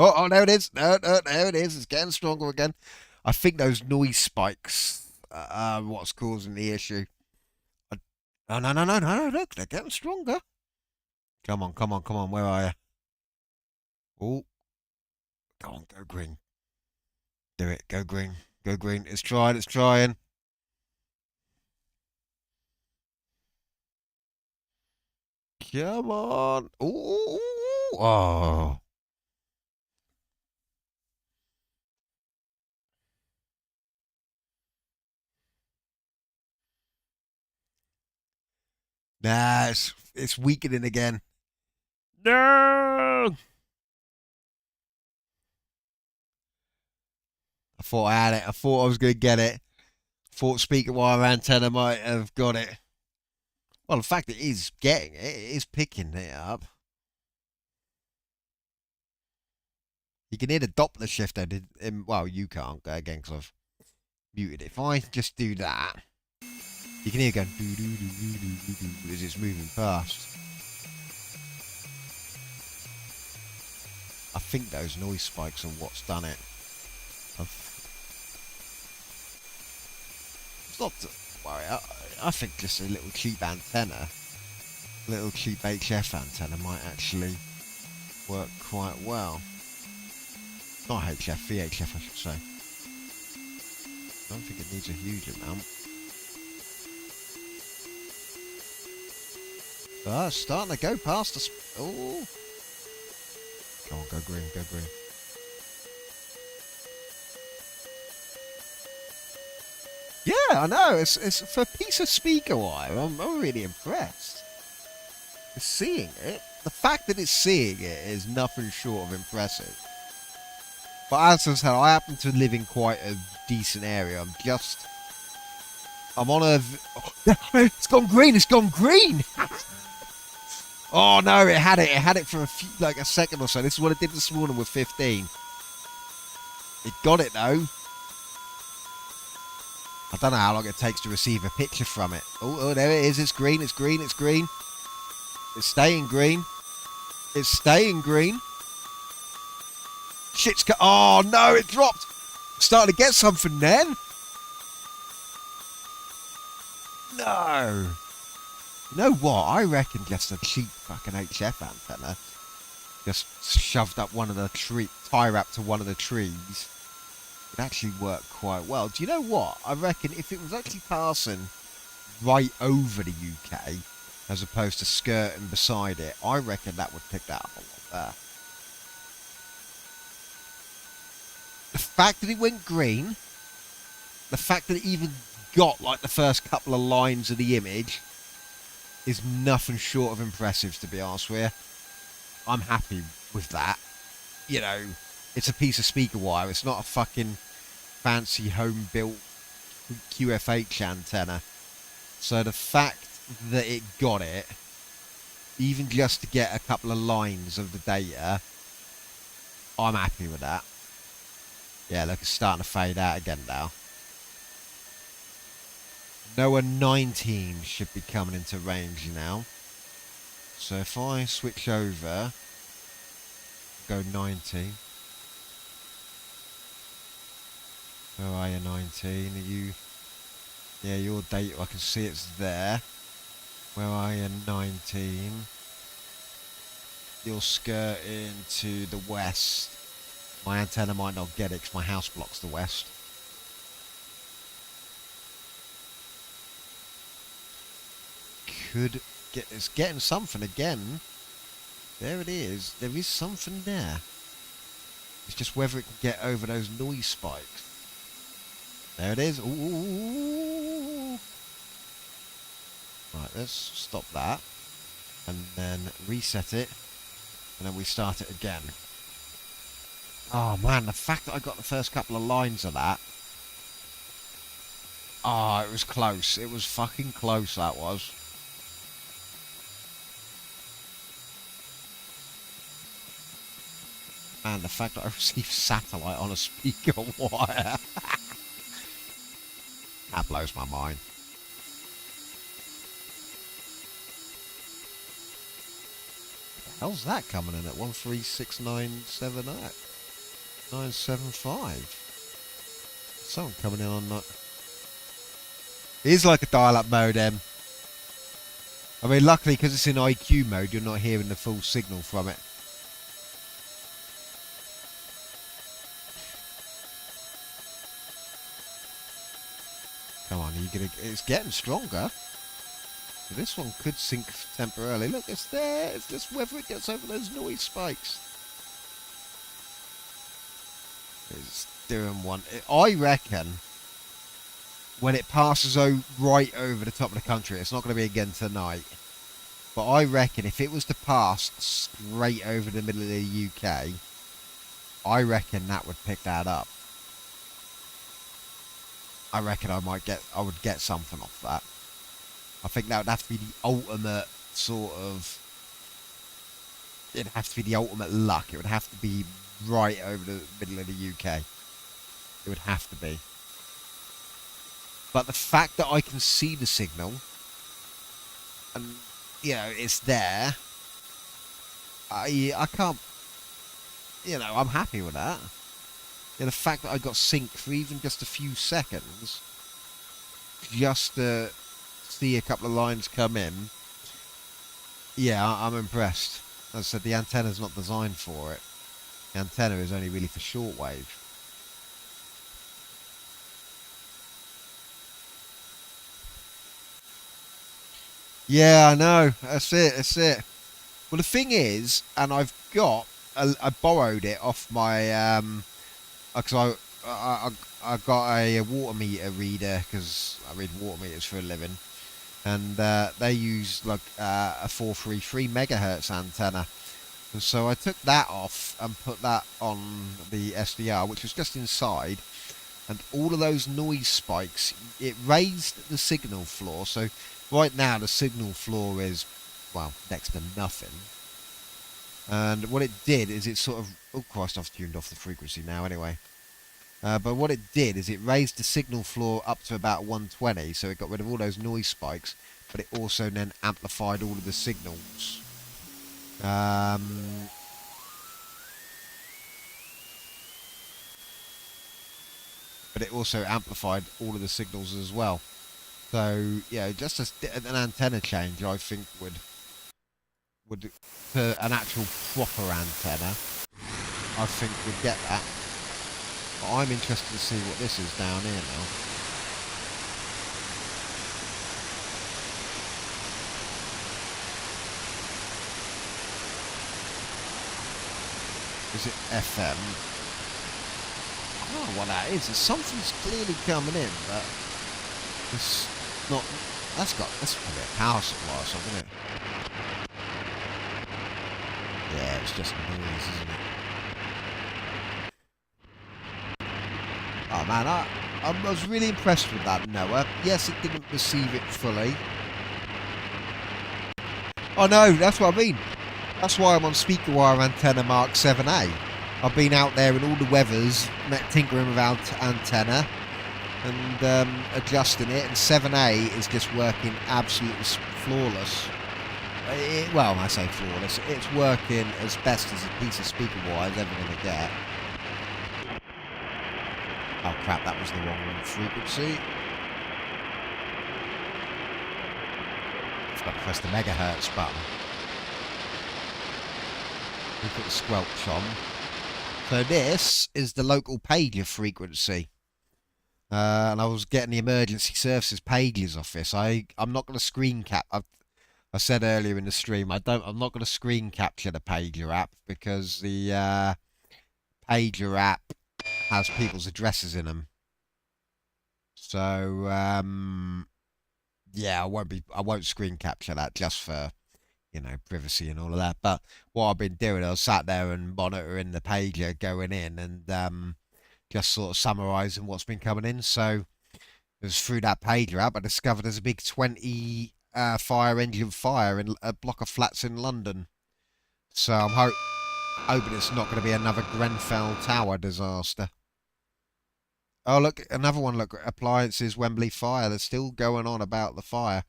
Oh, there it is! No, there it is! It's getting stronger again. I think those noise spikes are what's causing the issue. No, look, they're getting stronger. Come on, where are you? Oh. Go on, go green. Do it, go green. Go green. It's trying. Come on. Ooh. Oh. Nah, it's weakening again. No! I thought I had it. I thought I was going to get it. I thought speaker wire antenna might have got it. Well, in fact, it is getting it. It is picking it up. You can hear the Doppler shifter. Well, you can't, again, because I've muted it. If I just do that, you can hear it going doo-doo-doo-doo-doo-doo as it's moving past. I think those noise spikes are what's done it. It's not to worry. I think just a little cheap antenna, little cheap HF antenna might actually work quite well. Not HF, VHF I should say. I don't think it needs a huge amount. Ah, it's starting to go past us. Oh. Go on, go green, go green. Yeah, I know. It's for a piece of speaker wire. I'm really impressed. It's seeing it. The fact that it's seeing it is nothing short of impressive. But as I said, I happen to live in quite a decent area. I'm on a... Oh, it's gone green, it's gone green! Oh no, it had it for a second or so. This is what it did this morning with 15. It got it though. I don't know how long it takes to receive a picture from it. Oh, there it is. It's green. It's green. It's green. It's staying green. It's staying green. Shit's oh no, it dropped. Starting to get something then. No. You know what? I reckon just a cheap fucking HF antenna, just shoved up one of the tie wrap to one of the trees, would actually work quite well. Do you know what? I reckon if it was actually passing right over the UK, as opposed to skirting beside it, I reckon that would pick that up a lot better. The fact that it went green, the fact that it even got like the first couple of lines of the image, is nothing short of impressive, to be honest with you. I'm happy with that. You know, it's a piece of speaker wire. It's not a fucking fancy home-built QFH antenna. So the fact that it got it, even just to get a couple of lines of the data, I'm happy with that. Yeah, look, it's starting to fade out again now. NOAA 19 should be coming into range now. So if I switch over, go 90. Where are you, 19? Are you... Yeah, your data, I can see it's there. Where are you, 19? You're skirting to the west. My antenna might not get it because my house blocks the west. Could get... It's getting something again. There it is. There is something there. It's just whether it can get over those noise spikes. There it is. Ooh. Right, let's stop that. And then reset it. And then we start it again. Oh man, the fact that I got the first couple of lines of that. Oh, it was close. It was fucking close, that was. And the fact that I received satellite on a speaker wire. That blows my mind. The hell's that coming in at 13697.975? Something coming in on that. It is like a dial-up modem. I mean, luckily, because it's in IQ mode, you're not hearing the full signal from it. Come on, are you gonna? It's getting stronger. So this one could sink temporarily. Look, it's there. It's just whether it gets over those noise spikes. It's doing one. I reckon when it passes right over the top of the country, it's not going to be again tonight. But I reckon if it was to pass straight over the middle of the UK, I reckon that would pick that up. I reckon I would get something off that. I think that would have to be the ultimate sort of... It'd have to be the ultimate luck. It would have to be right over the middle of the UK. It would have to be. But the fact that I can see the signal, and, you know, it's there, I can't... you know, I'm happy with that. Yeah, the fact that I got sync for even just a few seconds, just to see a couple of lines come in, yeah, I'm impressed. As I said, the antenna's not designed for it. The antenna is only really for shortwave. Yeah, I know. That's it. That's it. Well, the thing is, and I borrowed it off my because I got a water meter reader because I read water meters for a living, and they use like a 433 megahertz antenna, and so I took that off and put that on the SDR, which was just inside, and all of those noise spikes, it raised the signal floor. So right now the signal floor is, well, next to nothing. And what it did is it sort of, oh Christ, I've tuned off the frequency now anyway. But what it did is it raised the signal floor up to about 120, so it got rid of all those noise spikes, but it also then amplified all of the signals. But it also amplified all of the signals as well. So, yeah, just an antenna change, I think, would to an actual proper antenna, I think would get that. But I'm interested to see what this is down here now. Is it FM? I don't know what that is. Something's clearly coming in, but it's not. That's probably a power supply or something, isn't it? Yeah, it's just noise, isn't it? Oh man, I was really impressed with that Noah. Yes, it didn't receive it fully. Oh no, that's what I mean. That's why I'm on speaker wire antenna Mark 7A. I've been out there in all the weathers, tinkering with antenna and adjusting it, and 7A is just working absolutely flawless. Well, I say flawless, it's working as best as a piece of speaker wire is ever going to get. Oh crap, that was the wrong frequency. I've got to press the megahertz button. We put the squelch on. So this is the local pager frequency. And I was getting the emergency services pages off this. I'm not going to screen cap. I said earlier in the stream, I'm not going to screen capture the pager app because the pager app has people's addresses in them. So yeah, I won't screen capture that just for, you know, privacy and all of that. But what I've been doing, I was sat there and monitoring the pager going in and just sort of summarising what's been coming in. So it was through that pager app I discovered there's a big 20 fire engine fire in a block of flats in London. So I'm hoping it's not going to be another Grenfell Tower disaster. Oh look, another one. Look, appliances Wembley fire. They're still going on about the fire.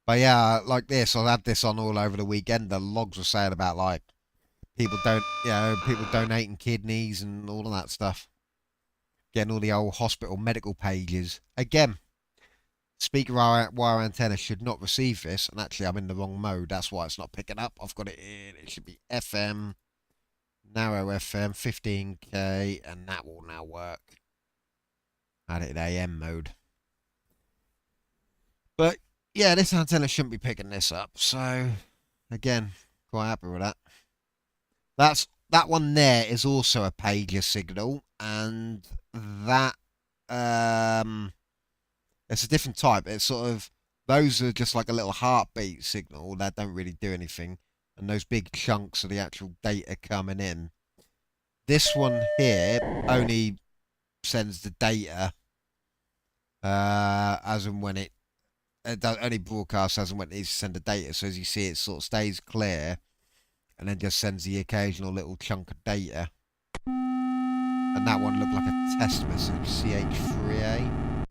But yeah, like this, I had this on all over the weekend. The logs were saying about like people donating kidneys and all of that stuff. Getting all the old hospital medical pages. Again, speaker wire antenna should not receive this. And actually, I'm in the wrong mode. That's why it's not picking up. I've got it in. It should be FM, narrow FM, 15K, and that will now work. I had it in AM mode. But yeah, this antenna shouldn't be picking this up. So again, quite happy with that. That one there is also a pager signal, and that it's a different type. It's sort of, those are just like a little heartbeat signal that don't really do anything, and those big chunks of the actual data coming in. This one here only sends the data as and when it only broadcasts as and when it needs to send the data. So as you see, it sort of stays clear and then just sends the occasional little chunk of data. And that one looked like a test message, CH3A.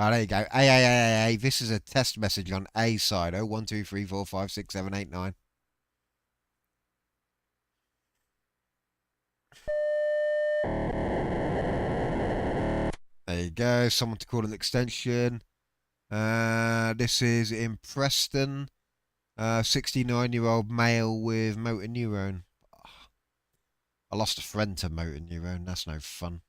Oh, there you go. A. This is a test message on A side. 1, 2, 3, 4, 5, 6, 7, 8, 9. There you go. Someone to call an extension. This is in Preston. 69-year-old male with motor neurone. I lost a friend to motor neurone. That's no fun.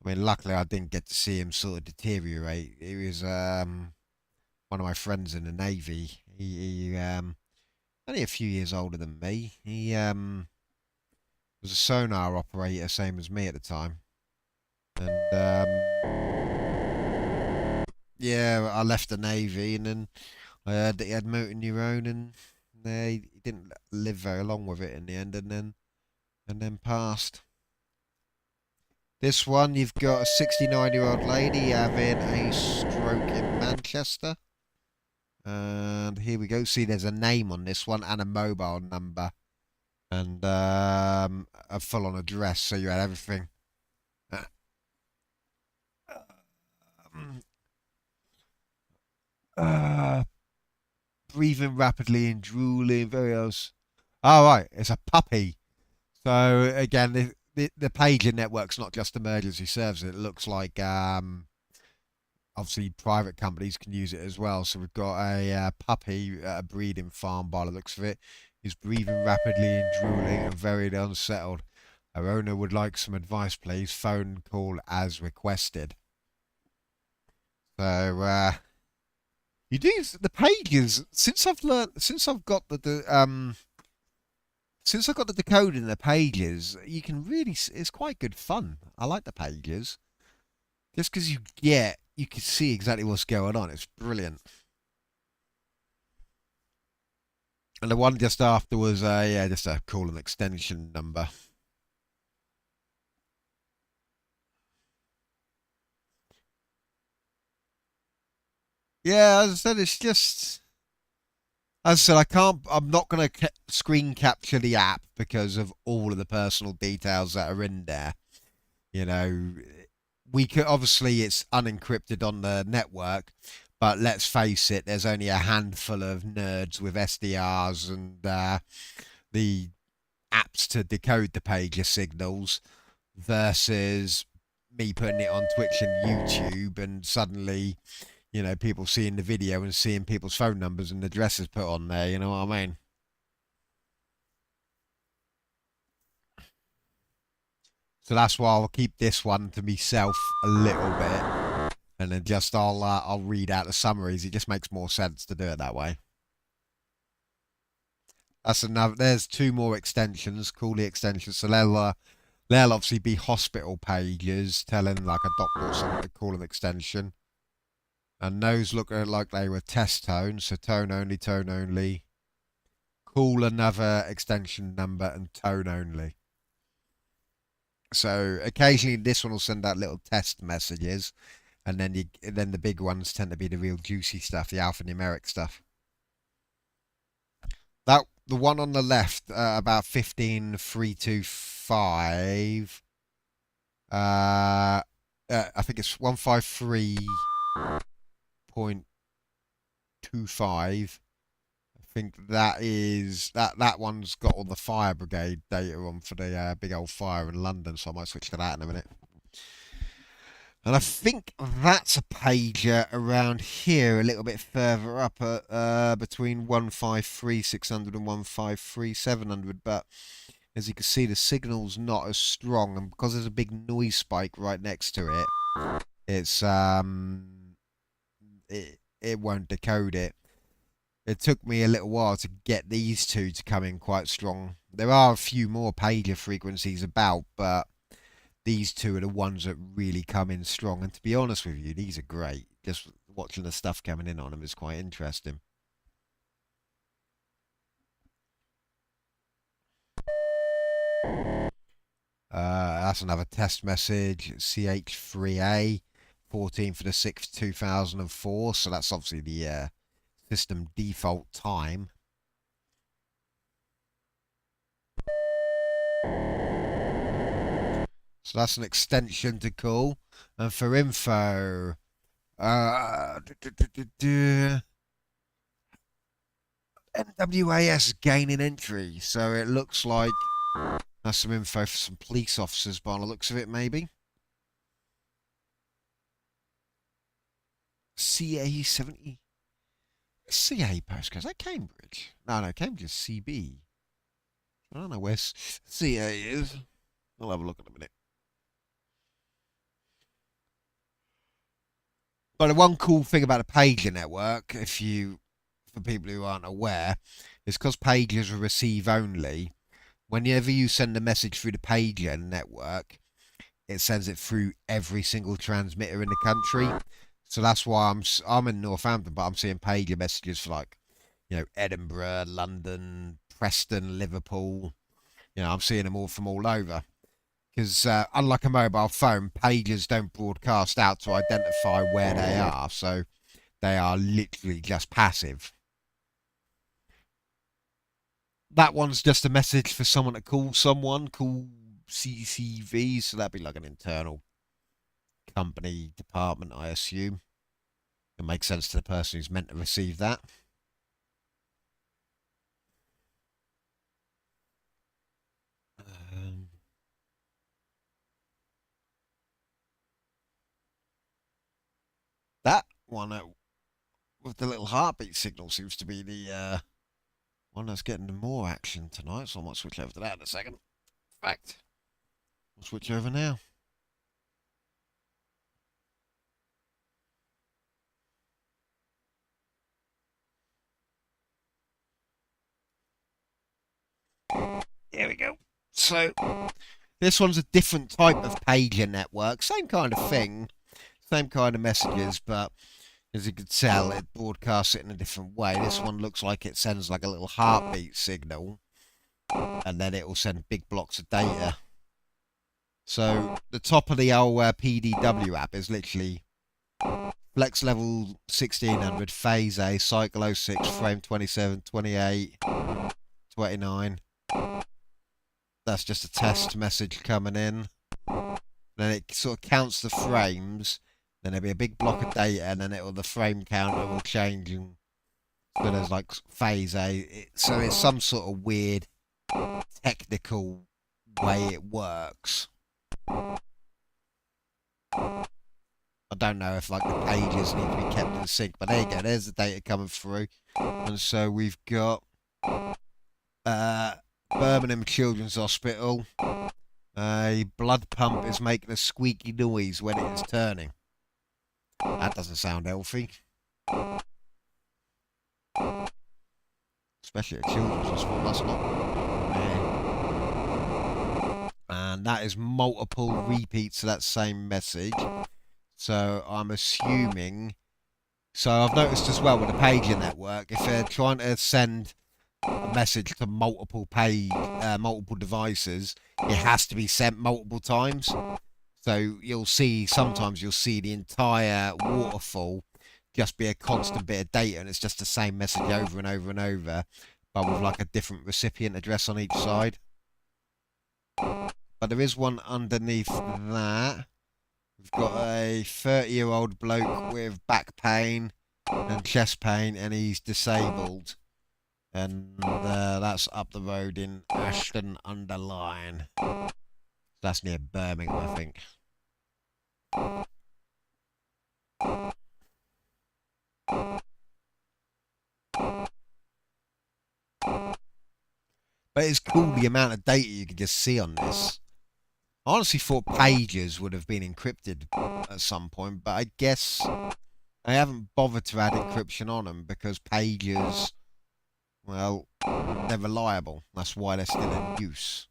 I mean, luckily I didn't get to see him sort of deteriorate. He was one of my friends in the Navy. He only a few years older than me. He was a sonar operator, same as me at the time. And yeah, I left the Navy, and then I heard that he had motor neurone, and he didn't live very long with it in the end, and then passed. This one, you've got a 69-year-old lady having a stroke in Manchester. And here we go. See, there's a name on this one and a mobile number. And a full-on address, so you had everything. Breathing rapidly and drooling, very else. Oh, right, it's a puppy. So, again, the pager network's not just emergency services. It looks like obviously private companies can use it as well. So we've got a puppy at a breeding farm by the looks of it. He's breathing rapidly and drooling and very unsettled. Our owner would like some advice, please. Phone call as requested. So you do the pages since I've got the decode in the pages, you can really, it's quite good fun. I like the pages. Just because you can see exactly what's going on. It's brilliant. And the one just after was just a call and extension number. Yeah, as I said, it's just, as I said, I'm not going to screen capture the app because of all of the personal details that are in there. You know, we could, obviously it's unencrypted on the network, but let's face it, there's only a handful of nerds with SDRs and the apps to decode the pager signals versus me putting it on Twitch and YouTube, and suddenly, you know, people seeing the video and seeing people's phone numbers and addresses put on there, you know what I mean? So that's why I'll keep this one to myself a little bit, and then just I'll read out the summaries. It just makes more sense to do it that way. That's another. There's two more extensions. Call the extensions. So they'll obviously be hospital pages telling like a doctor or something to call an extension. And those look like they were test tones, so tone only. Call another extension number and tone only. So occasionally this one will send out little test messages, and then the big ones tend to be the real juicy stuff, the alphanumeric stuff. The one on the left, about 15325. I think it's 153.25. I think that is that one's got all the fire brigade data on for the big old fire in London, so I might switch to that in a minute. And I think that's a pager around here, a little bit further up, between 153,600 and 153,700. But as you can see, the signal's not as strong, and because there's a big noise spike right next to it, it's it won't decode it. It took me a little while to get these two to come in quite strong. There are a few more pager frequencies about, but these two are the ones that really come in strong. And to be honest with you, these are great. Just watching the stuff coming in on them is quite interesting. That's another test message. CH3A, 14 for the 6th, 2004. So that's obviously the system default time. So that's an extension to call. And for info, NWAS gaining entry. So it looks like that's some info for some police officers by the looks of it, maybe. CA70. CA postcode. Is that Cambridge? No, Cambridge is CB. I don't know where CA is. I'll have a look in a minute. But the one cool thing about the pager network, for people who aren't aware, is because pagers are receive only. Whenever you send a message through the pager network, it sends it through every single transmitter in the country. So that's why I'm in Northampton, but I'm seeing pager messages for, like, you know, Edinburgh, London, Preston, Liverpool. You know, I'm seeing them all from all over. Because unlike a mobile phone, pagers don't broadcast out to identify where they are. So they are literally just passive. That one's just a message for someone to call someone, call CCV. So that'd be like an internal company department, I assume. It makes sense to the person who's meant to receive that. That one with the little heartbeat signal seems to be the one that's getting more action tonight, so I might switch over to that in a second. In fact, I'll switch over now. There we go. So, this one's a different type of pager network. Same kind of thing. Same kind of messages, but as you can tell, it broadcasts it in a different way. This one looks like it sends like a little heartbeat signal, and then it will send big blocks of data. So the top of the old PDW app is literally flex level 1600, phase A, cycle 06, frame 27, 28, 29. That's just a test message coming in. Then it sort of counts the frames. Then there'll be a big block of data, and then the frame counter will change, and so there's like phase A. So it's some sort of weird technical way it works. I don't know if like the pages need to be kept in sync, but there you go. There's the data coming through, and so we've got Birmingham Children's Hospital. A blood pump is making a squeaky noise when it is turning. That doesn't sound healthy. Especially at children's hospital, that's not... And that is multiple repeats of that same message. So I'm assuming... So I've noticed as well with the pager network, if they're trying to send a message to multiple devices, it has to be sent multiple times. So sometimes you'll see the entire waterfall just be a constant bit of data, and it's just the same message over and over and over, but with like a different recipient address on each side. But there is one underneath that. We've got a 30-year-old bloke with back pain and chest pain, and he's disabled. And that's up the road in Ashton-under-Lyne. That's near Birmingham, I think. But it's cool the amount of data you can just see on this. I honestly thought pages would have been encrypted at some point, but I guess I haven't bothered to add encryption on them because pages, well, they're reliable. That's why they're still in use.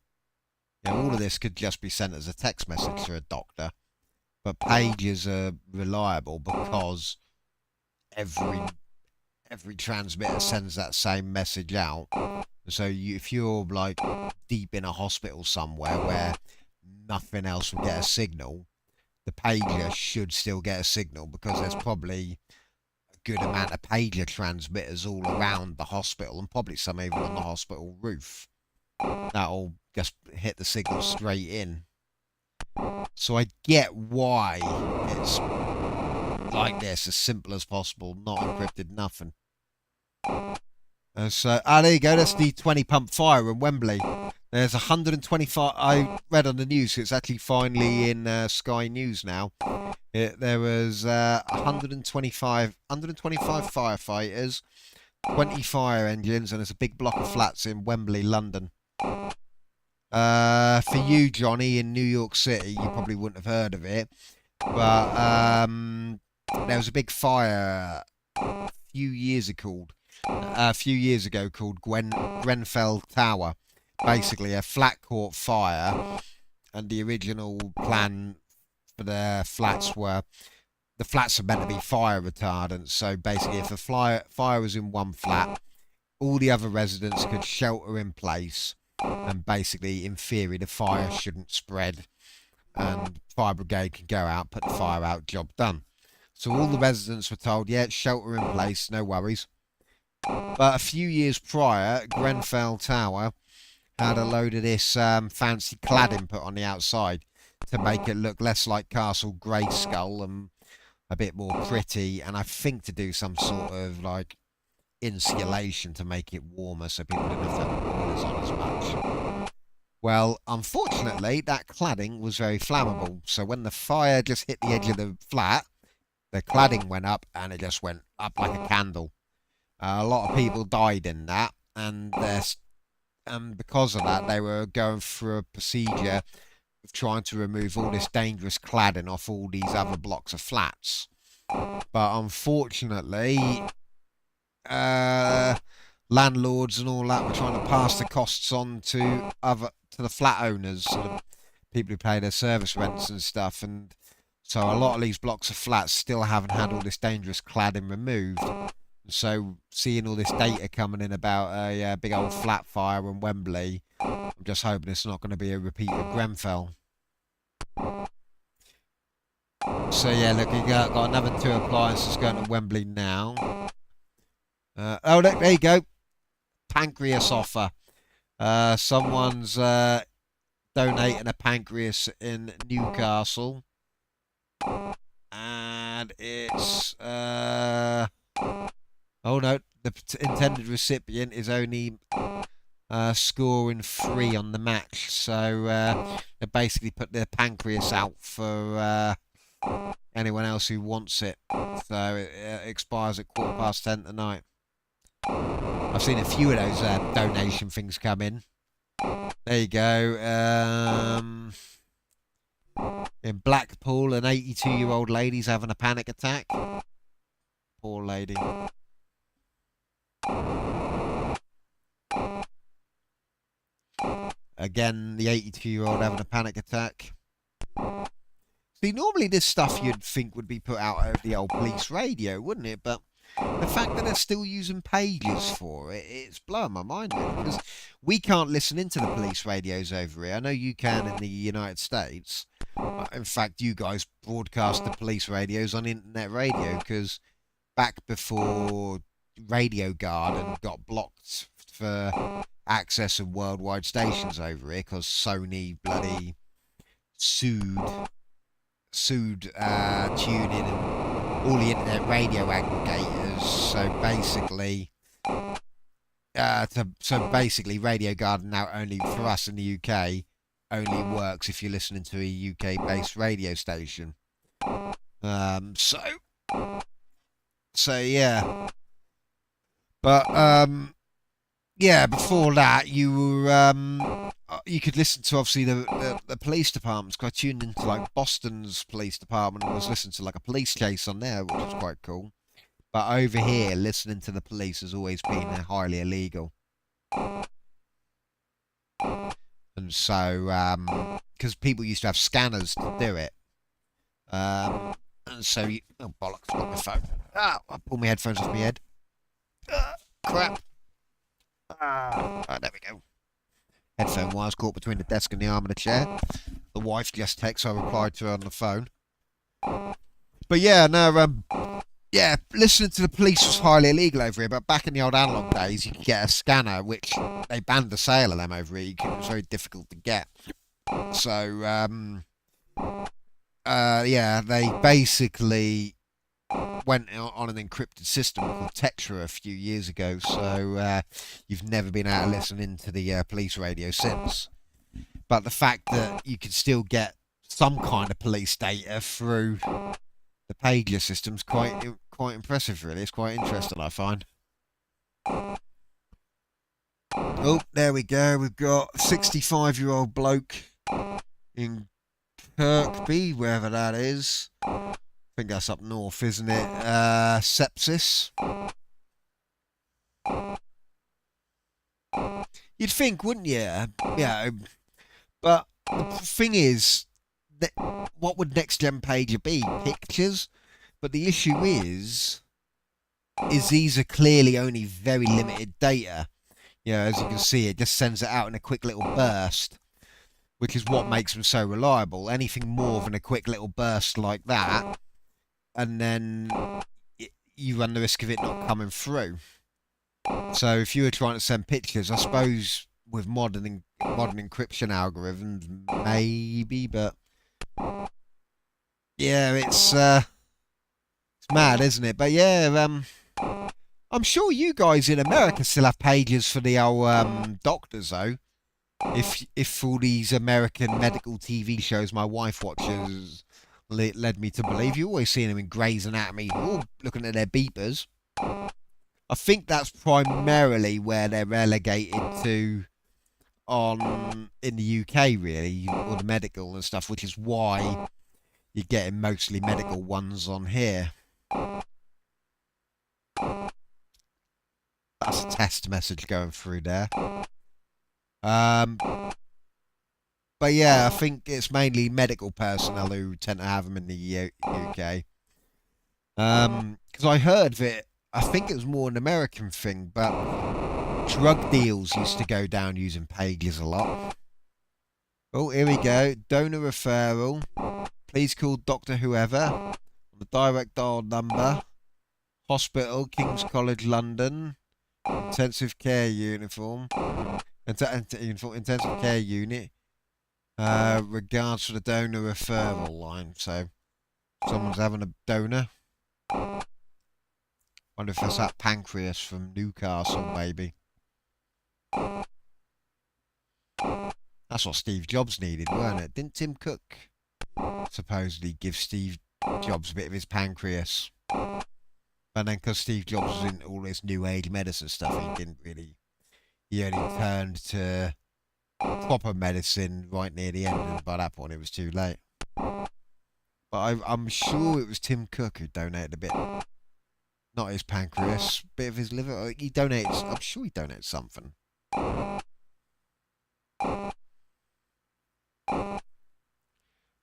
Now, all of this could just be sent as a text message to a doctor, but pages are reliable because every transmitter sends that same message out. So if you're like deep in a hospital somewhere where nothing else will get a signal, the pager should still get a signal because there's probably a good amount of pager transmitters all around the hospital, and probably some even on the hospital roof. That'll just hit the signal straight in. So I get why it's like this, as simple as possible, not encrypted, nothing. So, there you go, that's the 20 pump fire in Wembley. There's 125, I read on the news, it's actually finally in Sky News now. There was 125 firefighters, 20 fire engines, and there's a big block of flats in Wembley, London. For you, Johnny, in New York City, you probably wouldn't have heard of it, but there was a big fire a few years ago called Grenfell Tower. Basically, a flat court fire, and the original plan for the flats were, the flats are meant to be fire retardant. So basically, if a fire was in one flat, all the other residents could shelter in place, and basically, in theory, the fire shouldn't spread, and fire brigade can go out, put the fire out, job done. So all the residents were told, yeah, shelter in place, no worries. But a few years prior, Grenfell Tower had a load of this fancy cladding put on the outside to make it look less like Castle Grayskull and a bit more pretty, and I think to do some sort of like insulation to make it warmer so people didn't have to have the boilers on as much. Well, unfortunately, that cladding was very flammable, so when the fire just hit the edge of the flat, the cladding went up, and it just went up like a candle. A lot of people died in that, and because of that, they were going through a procedure of trying to remove all this dangerous cladding off all these other blocks of flats. But unfortunately, landlords and all that were trying to pass the costs on to the flat owners, so the people who pay their service rents and stuff, and so a lot of these blocks of flats still haven't had all this dangerous cladding removed. So seeing all this data coming in about a big old flat fire in Wembley, I'm just hoping it's not going to be a repeat of Grenfell. So yeah, look, you got another 2 appliances going to Wembley now. Oh, look, there you go. Pancreas offer. Someone's donating a pancreas in Newcastle. And it's... oh no, the intended recipient is only scoring 3 on the match. So they basically put their pancreas out for anyone else who wants it. So it expires at 10:15 tonight. I've seen a few of those donation things come in. There you go. In Blackpool, an 82-year-old lady's having a panic attack. Poor lady. Again, the 82-year-old having a panic attack. See, normally this stuff you'd think would be put out over the old police radio, wouldn't it? But the fact that they're still using pages for it, it's blowing my mind, really, because we can't listen into the police radios over here. I know you can in the United States. In fact, you guys broadcast the police radios on internet radio, because back before Radio Garden got blocked for access of worldwide stations over here, because Sony bloody sued TuneIn and all the internet radio aggregators. So basically, Radio Garden now only for us in the UK only works if you're listening to a UK-based radio station. So yeah, but yeah, before that you were you could listen to obviously the police departments. I tuned into like Boston's police department and was listening to like a police chase on there, which was quite cool. But over here, listening to the police has always been highly illegal. And so, because people used to have scanners to do it. And so, oh bollocks, got my phone. Ah, I pulled my headphones off my head. Crap. Oh, there we go. Headphone wires caught between the desk and the arm of the chair. The wife just texted, so I replied to her on the phone. But yeah, no, yeah, listening to the police was highly illegal over here, but back in the old analog days, you could get a scanner, which they banned the sale of them over here. It was very difficult to get. So, yeah, they basically went on an encrypted system called Tetra a few years ago, so you've never been able to listen into the police radio since. But the fact that you could still get some kind of police data through the pager system's quite impressive, really. It's quite interesting, I find. Oh, there we go. We've got a 65-year-old bloke in Kirkby, wherever that is. I think that's up north, isn't it? Sepsis. You'd think, wouldn't you? Yeah. But the thing is, that what would next gen pager be? Pictures? But the issue is these are clearly only very limited data. You know, as you can see, it just sends it out in a quick little burst, which is what makes them so reliable. Anything more than a quick little burst like that, and then you run the risk of it not coming through. So if you were trying to send pictures, I suppose with modern encryption algorithms, maybe, but yeah, it's mad, isn't it? But yeah, I'm sure you guys in America still have pages for the old doctors, though. If all these American medical TV shows my wife watches led me to believe, you always see them in Grey's Anatomy, all looking at their beepers. I think that's primarily where they're relegated to in the UK, really, all the medical and stuff, which is why you're getting mostly medical ones on here. That's a test message going through there. But yeah, I think it's mainly medical personnel who tend to have them in the UK. Because I heard that, I think it was more an American thing, but drug deals used to go down using pages a lot. Oh, here we go. Donor referral. Please call Dr. Whoever on the direct dial number. Hospital, King's College, London. Intensive care uniform. Intensive care unit. Regards for the donor referral line. So, someone's having a donor. Wonder if that's that pancreas from Newcastle, maybe. That's what Steve Jobs needed, weren't it? Didn't Tim Cook supposedly give Steve Jobs a bit of his pancreas? And then because Steve Jobs was in all this new age medicine stuff, he only turned to proper medicine right near the end, and by that point it was too late. But I'm sure it was Tim Cook who donated a bit. Not his pancreas, bit of his liver. He donated, I'm sure he donated something.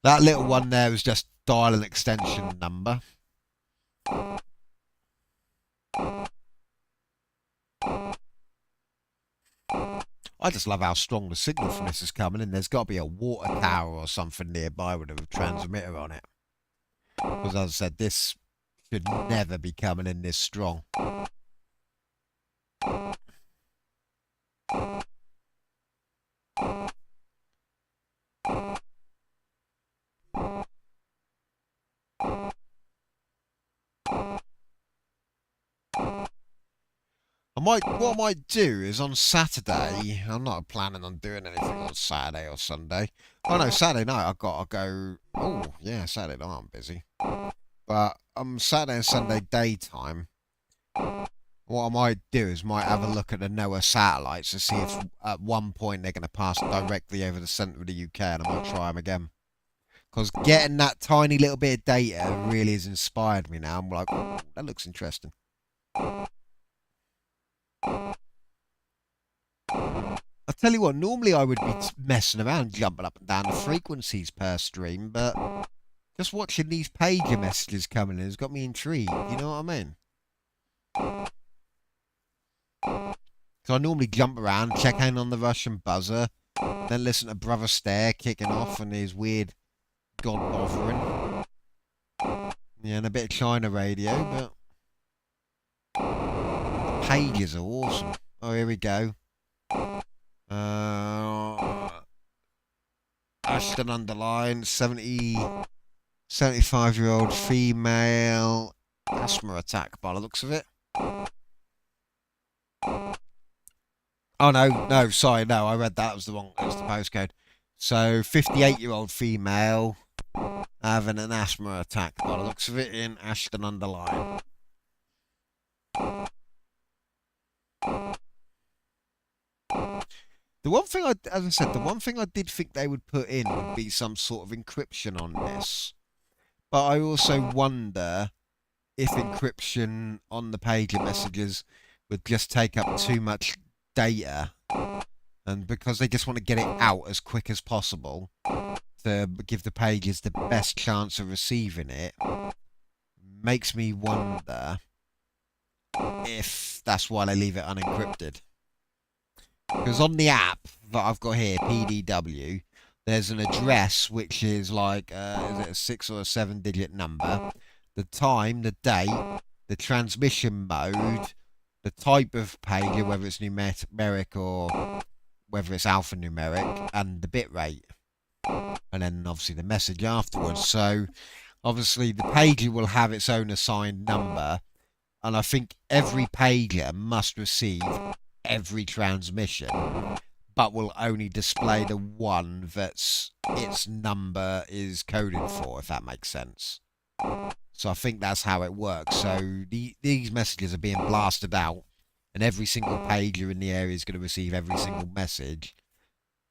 That little one there was just dial an extension number. I just love how strong the signal from this is coming in. There's got to be a water tower or something nearby with a transmitter on it. Because as I said, this should never be coming in this strong. What I might do is on Saturday, I'm not planning on doing anything on Saturday or Sunday. Oh no, Saturday night I've got to go, oh yeah, Saturday night I'm busy. But on Saturday and Sunday daytime, what I might do is might have a look at the NOAA satellites to see if at one point they're going to pass directly over the centre of the UK, and I might try them again. Because getting that tiny little bit of data really has inspired me now. I'm like, oh, that looks interesting. I'll tell you what, normally I would be messing around, jumping up and down the frequencies per stream, but just watching these pager messages coming in has got me intrigued, you know what I mean? So I normally jump around, check in on the Russian buzzer, then listen to Brother Stare kicking off and his weird god bothering. Yeah, and a bit of China radio, but the pages are awesome. Oh, here we go. Ashton underline, 75-year-old female, asthma attack by the looks of it. Oh, no, sorry, no, I read that. It was the postcode. So, 58-year-old female having an asthma attack by the looks of it in Ashton underline. The one thing as I said, the one thing I did think they would put in would be some sort of encryption on this. But I also wonder if encryption on the pager messages would just take up too much data. And because they just want to get it out as quick as possible to give the pages the best chance of receiving it, makes me wonder if that's why they leave it unencrypted. Because on the app that I've got here, PDW, there's an address which is like, is it a 6 or a 7-digit number? The time, the date, the transmission mode, the type of pager, whether it's numeric or whether it's alphanumeric, and the bit rate. And then obviously the message afterwards. So obviously the pager will have its own assigned number, and I think every pager must receive every transmission, but will only display the one that's its number is coded for, if that makes sense. So I think that's how it works. So these messages are being blasted out, and every single pager in the area is going to receive every single message,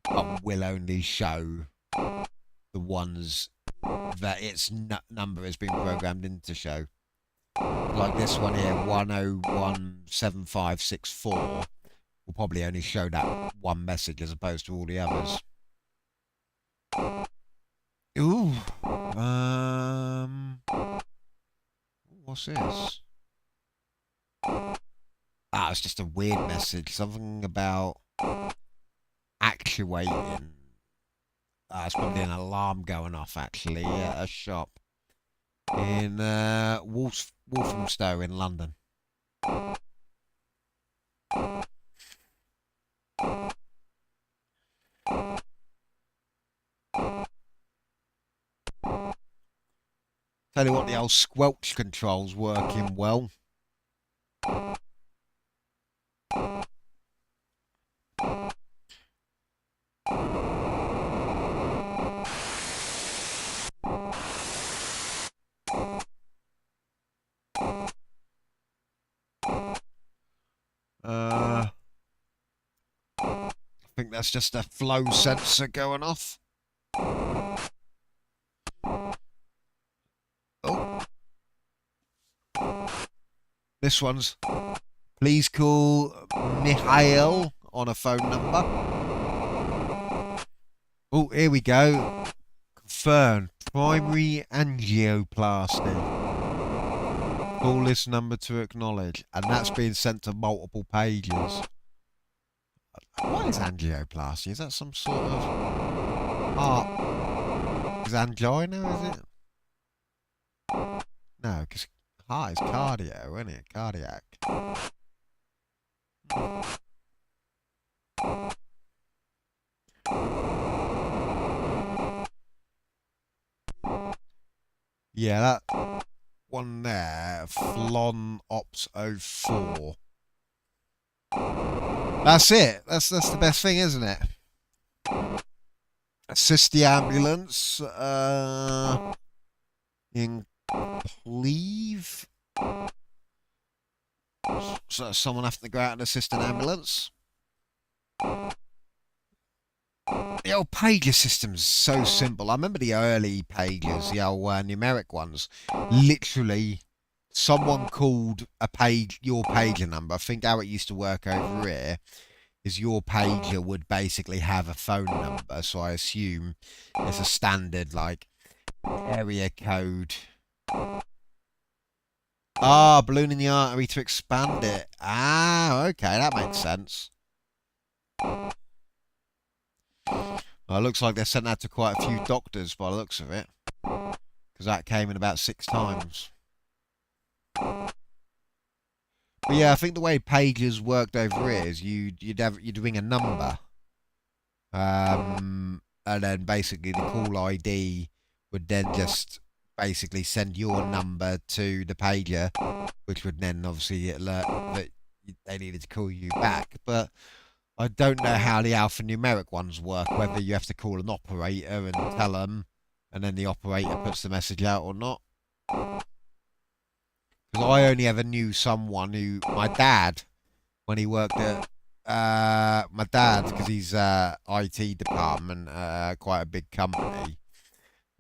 but will only show the ones that its number has been programmed in to show. Like this one here, 1017564, will probably only show that one message as opposed to all the others. Ooh. What's this? Ah, it's just a weird message. Something about actuating. It's probably an alarm going off, actually, at a shop in Walthamstow in London. Tell you what, the old squelch control's working well. I think that's just a flow sensor going off. Oh. This one's, please call Mihail on a phone number. Oh, here we go. Confirmed. Primary angioplasty. Call this number to acknowledge. And that's being sent to multiple pages. What is angioplasty? Is that some sort of heart? Is angina, is it? No, because heart is cardio, isn't it? Cardiac. Yeah, that one there, Flon Ops 04. That's it. That's the best thing, isn't it? Assist the ambulance. In Cleve. So someone having to go out and assist an ambulance. The old pager system's so simple. I remember the early pagers, the old numeric ones. Literally, someone called your pager number. I think how it used to work over here is your pager would basically have a phone number. So I assume it's a standard like area code. Ah, balloon in the artery to expand it. Ah, okay, that makes sense. Well, it looks like they sent that to quite a few doctors by the looks of it, because that came in about 6 times. But yeah, I think the way pages worked over here is you'd ring a number, and and then basically the call ID would then just basically send your number to the pager, which would then obviously alert that they needed to call you back. But I don't know how the alphanumeric ones work, whether you have to call an operator and tell them, and then the operator puts the message out or not. Because I only ever knew someone who, my dad, when he worked at, my dad, because he's IT department, quite a big company,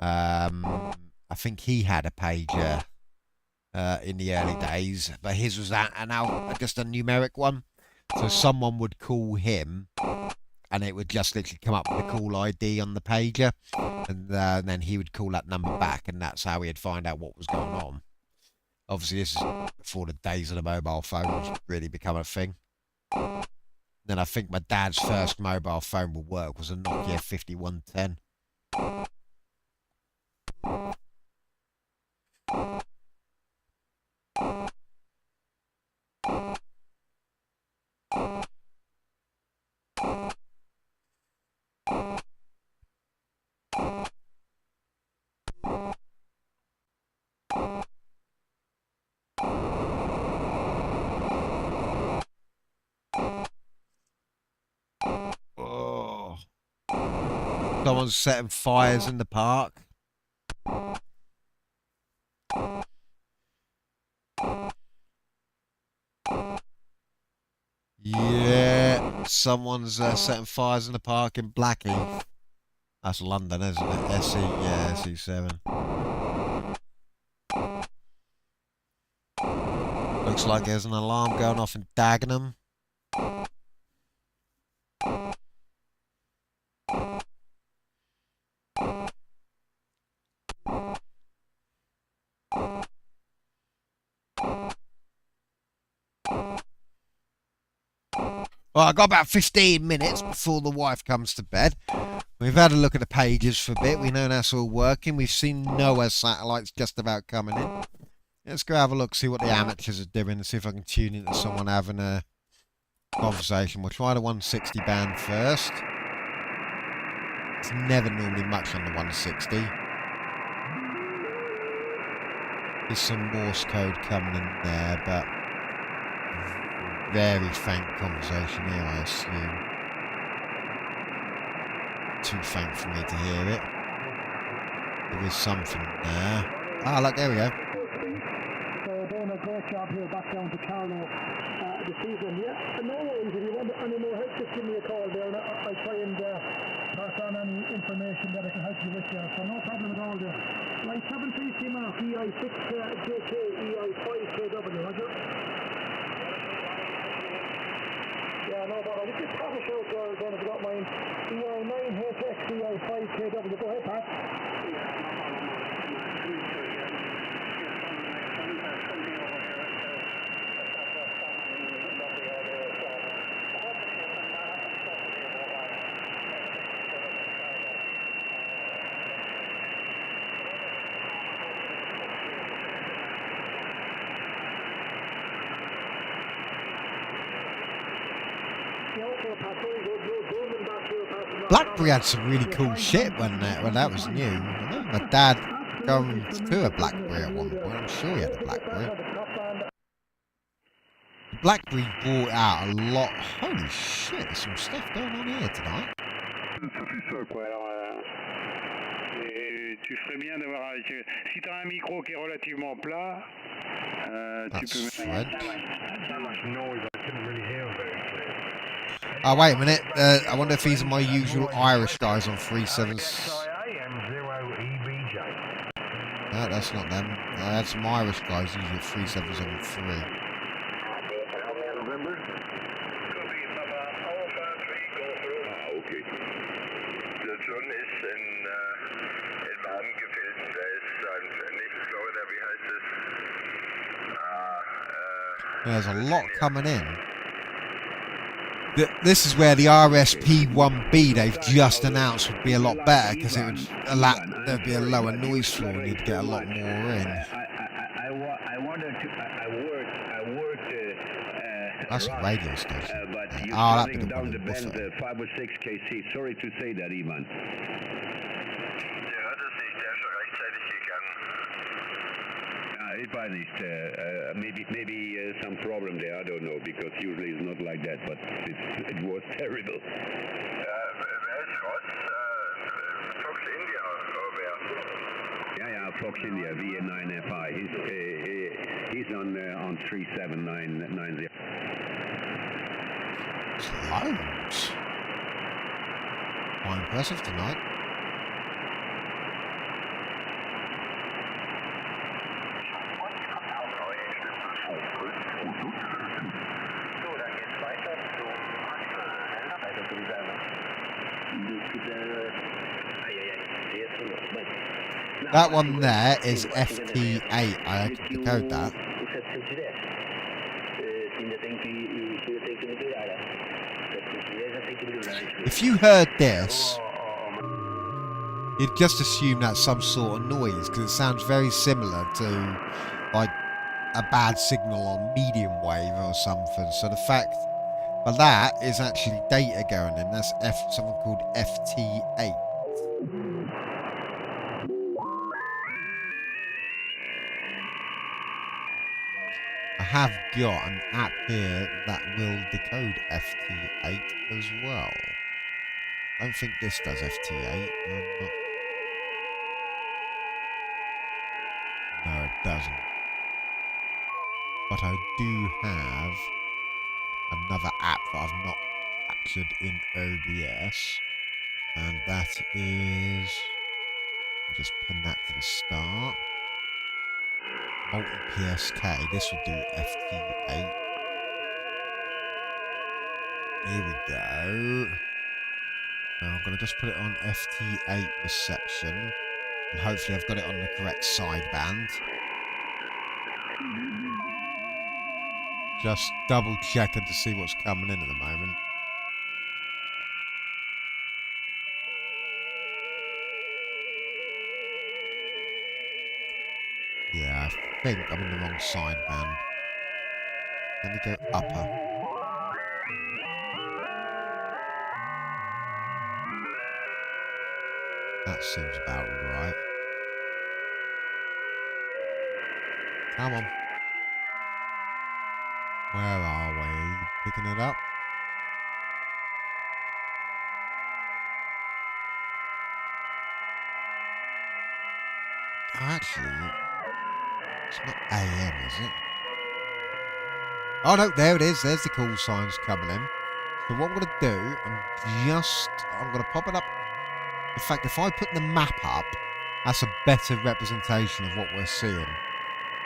I think he had a pager in the early days, but his was just a numeric one. So someone would call him, and it would just literally come up with the call ID on the pager, and then he would call that number back, and that's how he'd find out what was going on. Obviously, this is before the days of the mobile phones really become a thing. Then I think my dad's first mobile phone with work was a Nokia 5110. Someone's setting fires in the park. Yeah, someone's setting fires in the park in Blackheath. That's London, isn't it? SE, yeah, SE7. Looks like there's an alarm going off in Dagenham. Well, I got about 15 minutes before the wife comes to bed. We've had a look at the pages for a bit. We know that's all working. We've seen NOAA satellites just about coming in. Let's go have a look, see what the amateurs are doing, and see if I can tune into someone having a conversation. We'll try the 160 band first. It's never normally much on the 160. There's some Morse code coming in there, but very faint conversation here, I assume. Too faint for me to hear it. There is something there. Ah, look, there we go. So doing a great job here back down to Carlo this evening. Yeah, and no worries, if you want any more help, just give me a call there, and I'll try and pass on any information that I can help you with there. So no problem at all there. Right, 730 mark, EI6JK, EI5KW, roger? Yeah, no bother. Just have a shout there again if you don't mind. EI9HX, EI5KW. Go ahead, Pat. BlackBerry had some really cool shit when that was new. I know my dad going to a BlackBerry at one point. I'm sure he had a BlackBerry. BlackBerry brought out a lot. Holy shit, there's some stuff going on here tonight. Tu ferais bien d'avoir... Si tu as un micro qui est relativement plat, tu peux... Oh, wait a minute. I wonder if these are my usual Irish guys on 37s. No, that's not them. I had some Irish guys usually at 3773. There's a lot coming in. This is where the RSP-1B they've just announced would be a lot better, because it would there'd be a lower noise floor and you'd get a lot more in. I worked That's a radio station. But you're Oh, that'd be traveling the one down in the bend Buffalo. 506 KC. Sorry to say that, Ivan. Ich weiß nicht. Maybe some problem there. I don't know, because usually it's not like that. But it was terrible. Fox India over. Yeah, Fox India, VA9FI. He's on 37990. Clowns. Quite impressive tonight. That one there is FT8. I can decode that. If you heard this, you'd just assume that's some sort of noise, because it sounds very similar to like a bad signal on medium wave or something. So the fact but that is actually data going in. That's something called FT8. I have got an app here that will decode FT8 as well. I don't think this does FT8. No, it doesn't. But I do have another app that I've not captured in OBS. And that is... I'll just pin that to the start. Multi-PSK, this will do FT8. Here we go. Now I'm going to just put it on FT8 reception. And hopefully I've got it on the correct sideband. Just double checking to see what's coming in at the moment. Yeah, I think I'm in the wrong sideband. Let me go upper. That seems about right. Come on. Where are we? Picking it up? Oh, actually, it's not AM, is it? Oh no, there it is. There's the call signs coming in. So what I'm going to do, I'm going to pop it up. In fact, if I put the map up, that's a better representation of what we're seeing.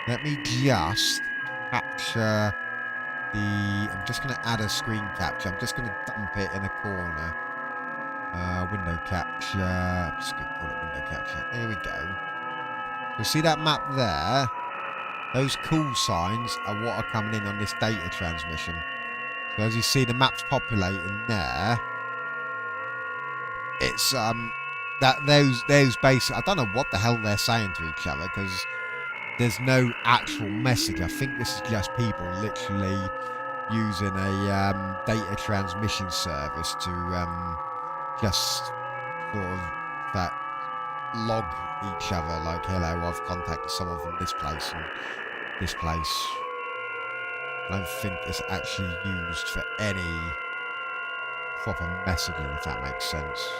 Let me just capture I'm just going to add a screen capture. I'm just going to dump it in a corner. Window capture. I'm just going to call it window capture. There we go. So see that map there? Those call signs are what are coming in on this data transmission. So as you see, the map's populating there. It's those basic. I don't know what the hell they're saying to each other because there's no actual message. I think this is just people literally using a data transmission service to just sort of log each other. Like, hello, I've contacted someone from this place and this place. I don't think it's actually used for any proper messaging, if that makes sense.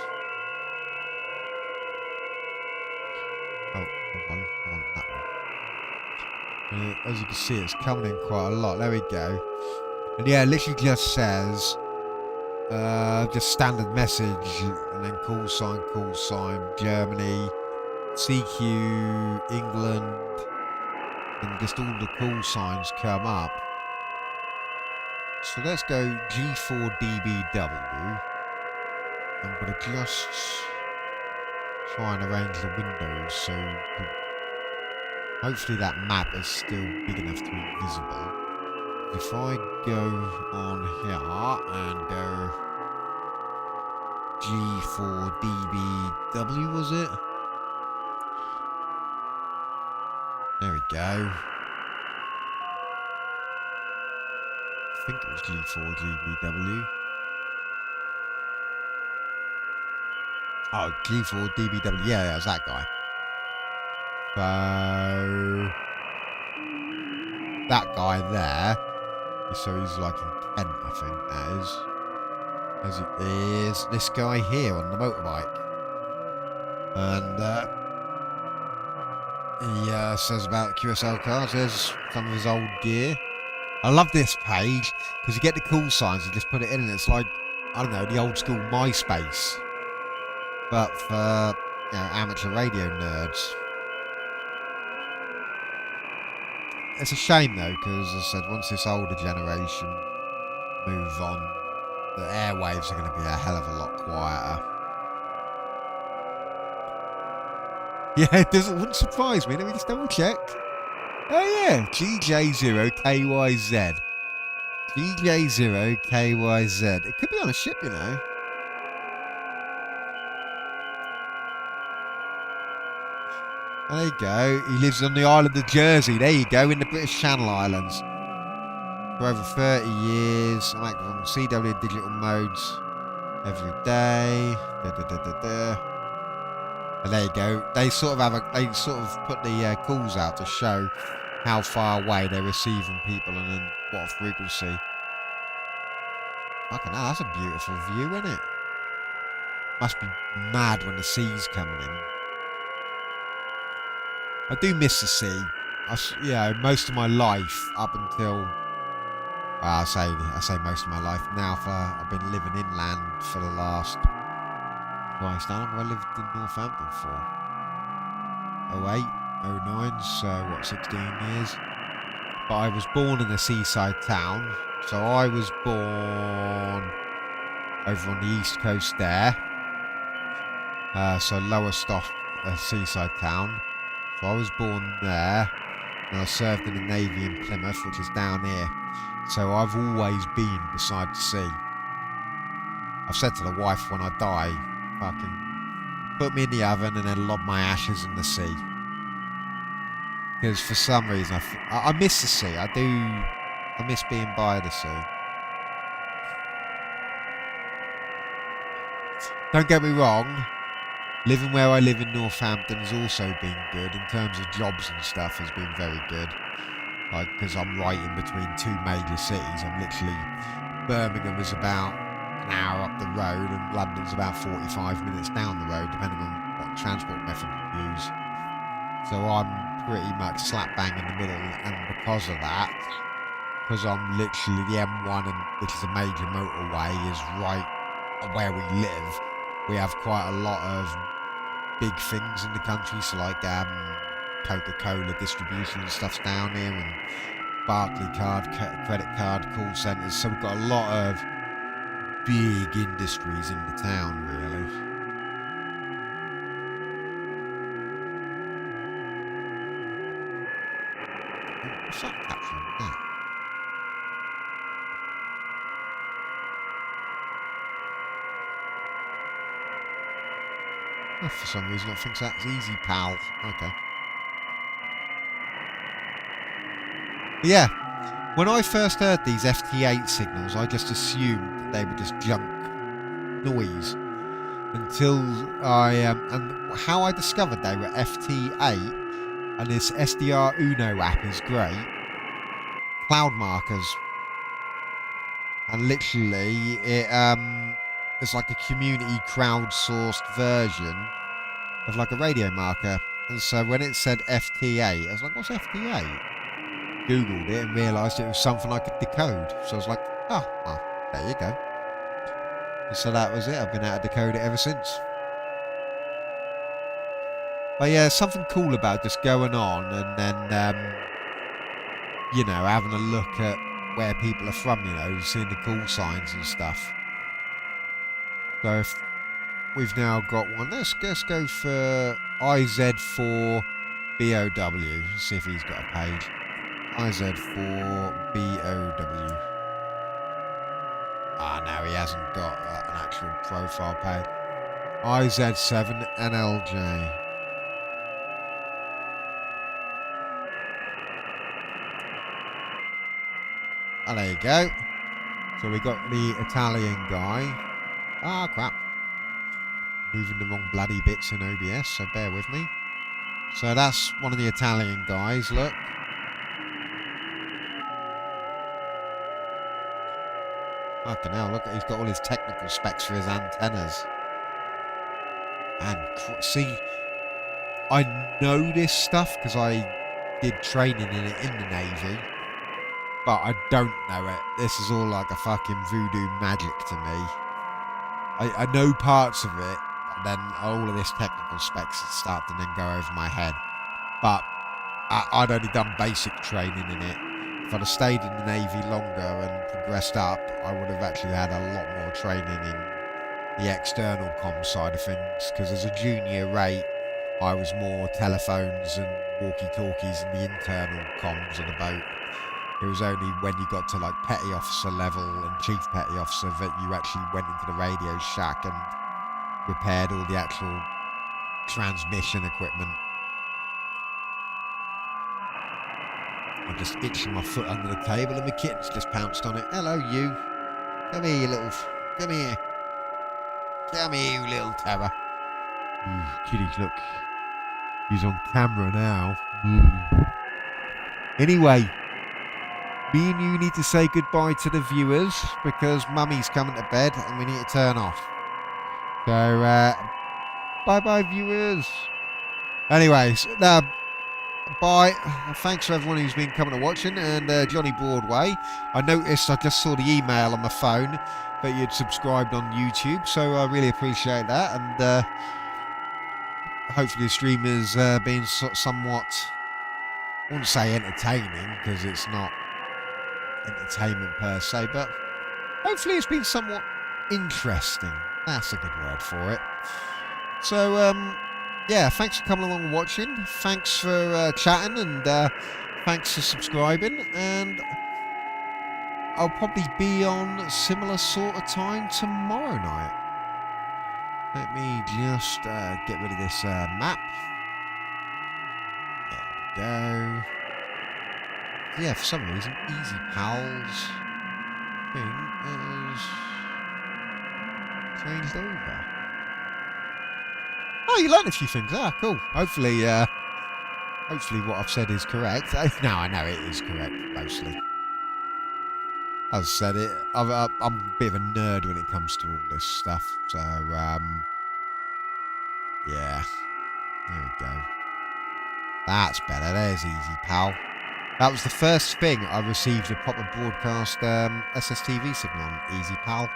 Oh, hold on, I want that one. As you can see, it's coming in quite a lot. There we go. And yeah, it literally just says, just standard message, and then call sign, Germany, CQ, England, and just all the call signs come up. So let's go G4DBW. I'm going to just try and arrange the windows so hopefully that map is still big enough to be visible. If I go on here and go G4DBW, was it? There we go. think it was G4 GBW. Oh, G4 DBW. Yeah, that was that guy. So that guy there. So he's like in Kent, I think that is. As it is this guy here on the motorbike. And he says about QSL cars. There's some of his old gear. I love this page because you get the call signs. You just put it in, and it's like, I don't know, the old school MySpace, but for amateur radio nerds. It's a shame though, because as I said, once this older generation move on, the airwaves are going to be a hell of a lot quieter. Yeah, it wouldn't surprise me. Let me just double check. Oh yeah, GJ0KYZ. GJ0KYZ. It could be on a ship, you know. There you go. He lives on the island of Jersey. There you go, in the British Channel Islands. For over 30 years. I'm active on CW digital modes every day. And there you go. They sort of put the calls out to show how far away they're receiving people and then what frequency. Fucking hell, that's a beautiful view, isn't it? Must be mad when the sea's coming in. I do miss the sea. Most of my life up until, I say most of my life now. I've been living inland for the last. Christ, how long have I lived in Northampton for? 08, 09, so what, 16 years? But I was born in a seaside town, so I was born over on the east coast there. So Lowestoft, a seaside town. So I was born there, and I served in the Navy in Plymouth, which is down here. So I've always been beside the sea. I've said to the wife, when I die, fucking put me in the oven and then lob my ashes in the sea. Because for some reason I miss the sea. I miss being by the sea. Don't get me wrong, living where I live in Northampton has also been good. In terms of jobs and stuff, has been very good. Like, because I'm right in between two major cities. I'm literally, Birmingham is about an hour up the road and London's about 45 minutes down the road, depending on what transport method you use. So I'm pretty much slap bang in the middle, and because of that, because I'm literally the M1, which is a major motorway, is right where we live. We have quite a lot of big things in the country, so like Coca-Cola distribution and stuff's down here, and Barclaycard, credit card call centres. So we've got a lot of big industries in the town, really. What's that capturing now? Oh, for some reason I think that's easy, pal. Okay. Yeah, when I first heard these FT8 signals, I just assumed that they were just junk noise. Until and how I discovered they were FT8, and this SDR Uno app is great. Cloud markers. And literally, it's like a community crowdsourced version of like a radio marker. And so when it said FT8, I was like, what's FT8? Googled it and realised it was something I could decode. So I was like, oh, there you go. And so that was it. I've been able to decode it ever since. But yeah, something cool about just going on and then, having a look at where people are from, seeing the call signs and stuff. So if we've now got one, let's go for IZ4BOW. See if he's got a page. IZ4BOW. No, he hasn't got an actual profile page. IZ7NLJ. Oh, there you go. So we got the Italian guy. Ah, crap. Moving the wrong bloody bits in OBS, so bear with me. So that's one of the Italian guys, look. Fucking hell, look, he's got all his technical specs for his antennas. And see, I know this stuff because I did training in it in the Navy, but I don't know it. This is all like a fucking voodoo magic to me. I know parts of it, and then all of this technical specs start to then go over my head. But I'd only done basic training in it. If I'd have stayed in the Navy longer and progressed up, I would have actually had a lot more training in the external comm side of things, because as a junior rate, I was more telephones and walkie-talkies and the internal comms of the boat. It was only when you got to like petty officer level and chief petty officer that you actually went into the radio shack and repaired all the actual transmission equipment. I'm just itching my foot under the table and my kitten's just pounced on it. Hello, you. Come here, you little... Come here. Come here, you little terror. Kitties, look. He's on camera now. Anyway, me and you need to say goodbye to the viewers because Mummy's coming to bed and we need to turn off. So, bye-bye, viewers. Anyways, bye. Thanks for everyone who's been coming and watching. And Johnny Broadway, I noticed, I just saw the email on my phone that you'd subscribed on YouTube, so I really appreciate that. And hopefully the stream has been somewhat, I wouldn't say entertaining because it's not entertainment per se, but hopefully it's been somewhat interesting. That's a good word for it. So yeah, thanks for coming along and watching. Thanks for chatting, and thanks for subscribing. And I'll probably be on similar sort of time tomorrow night. Let me just get rid of this map. There we go. Yeah, for some reason, Easy Pals thing has changed over. Oh, you learned a few things. Ah, cool. Hopefully what I've said is correct. No, I know it is correct, mostly. As I said, I'm a bit of a nerd when it comes to all this stuff. So, yeah. There we go. That's better. There's Easy Pal. That was the first thing I received a proper broadcast SSTV signal on. Easy Pal.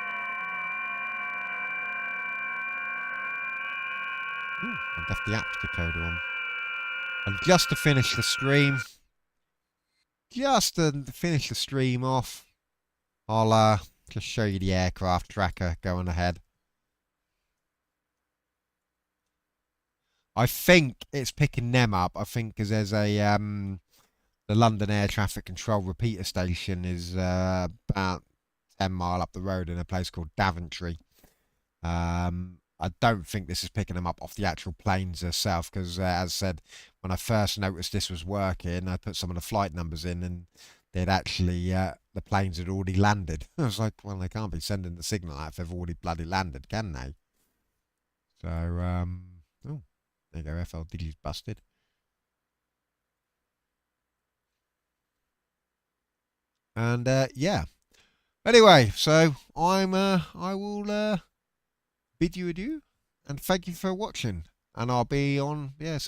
Ooh, I've left the apps decoder on. And just to finish the stream, off, I'll just show you the aircraft tracker going ahead. I think it's picking them up. I think because there's a the London Air Traffic Control repeater station is about 10 mile up the road in a place called Daventry. I don't think this is picking them up off the actual planes itself, because as I said, when I first noticed this was working, I put some of the flight numbers in and they'd actually, the planes had already landed. I was like, well, they can't be sending the signal out if they've already bloody landed, can they? So, oh, there you go, FL Digi's busted. And, yeah. Anyway, so I will bid you adieu, and thank you for watching. And I'll be on, yeah, some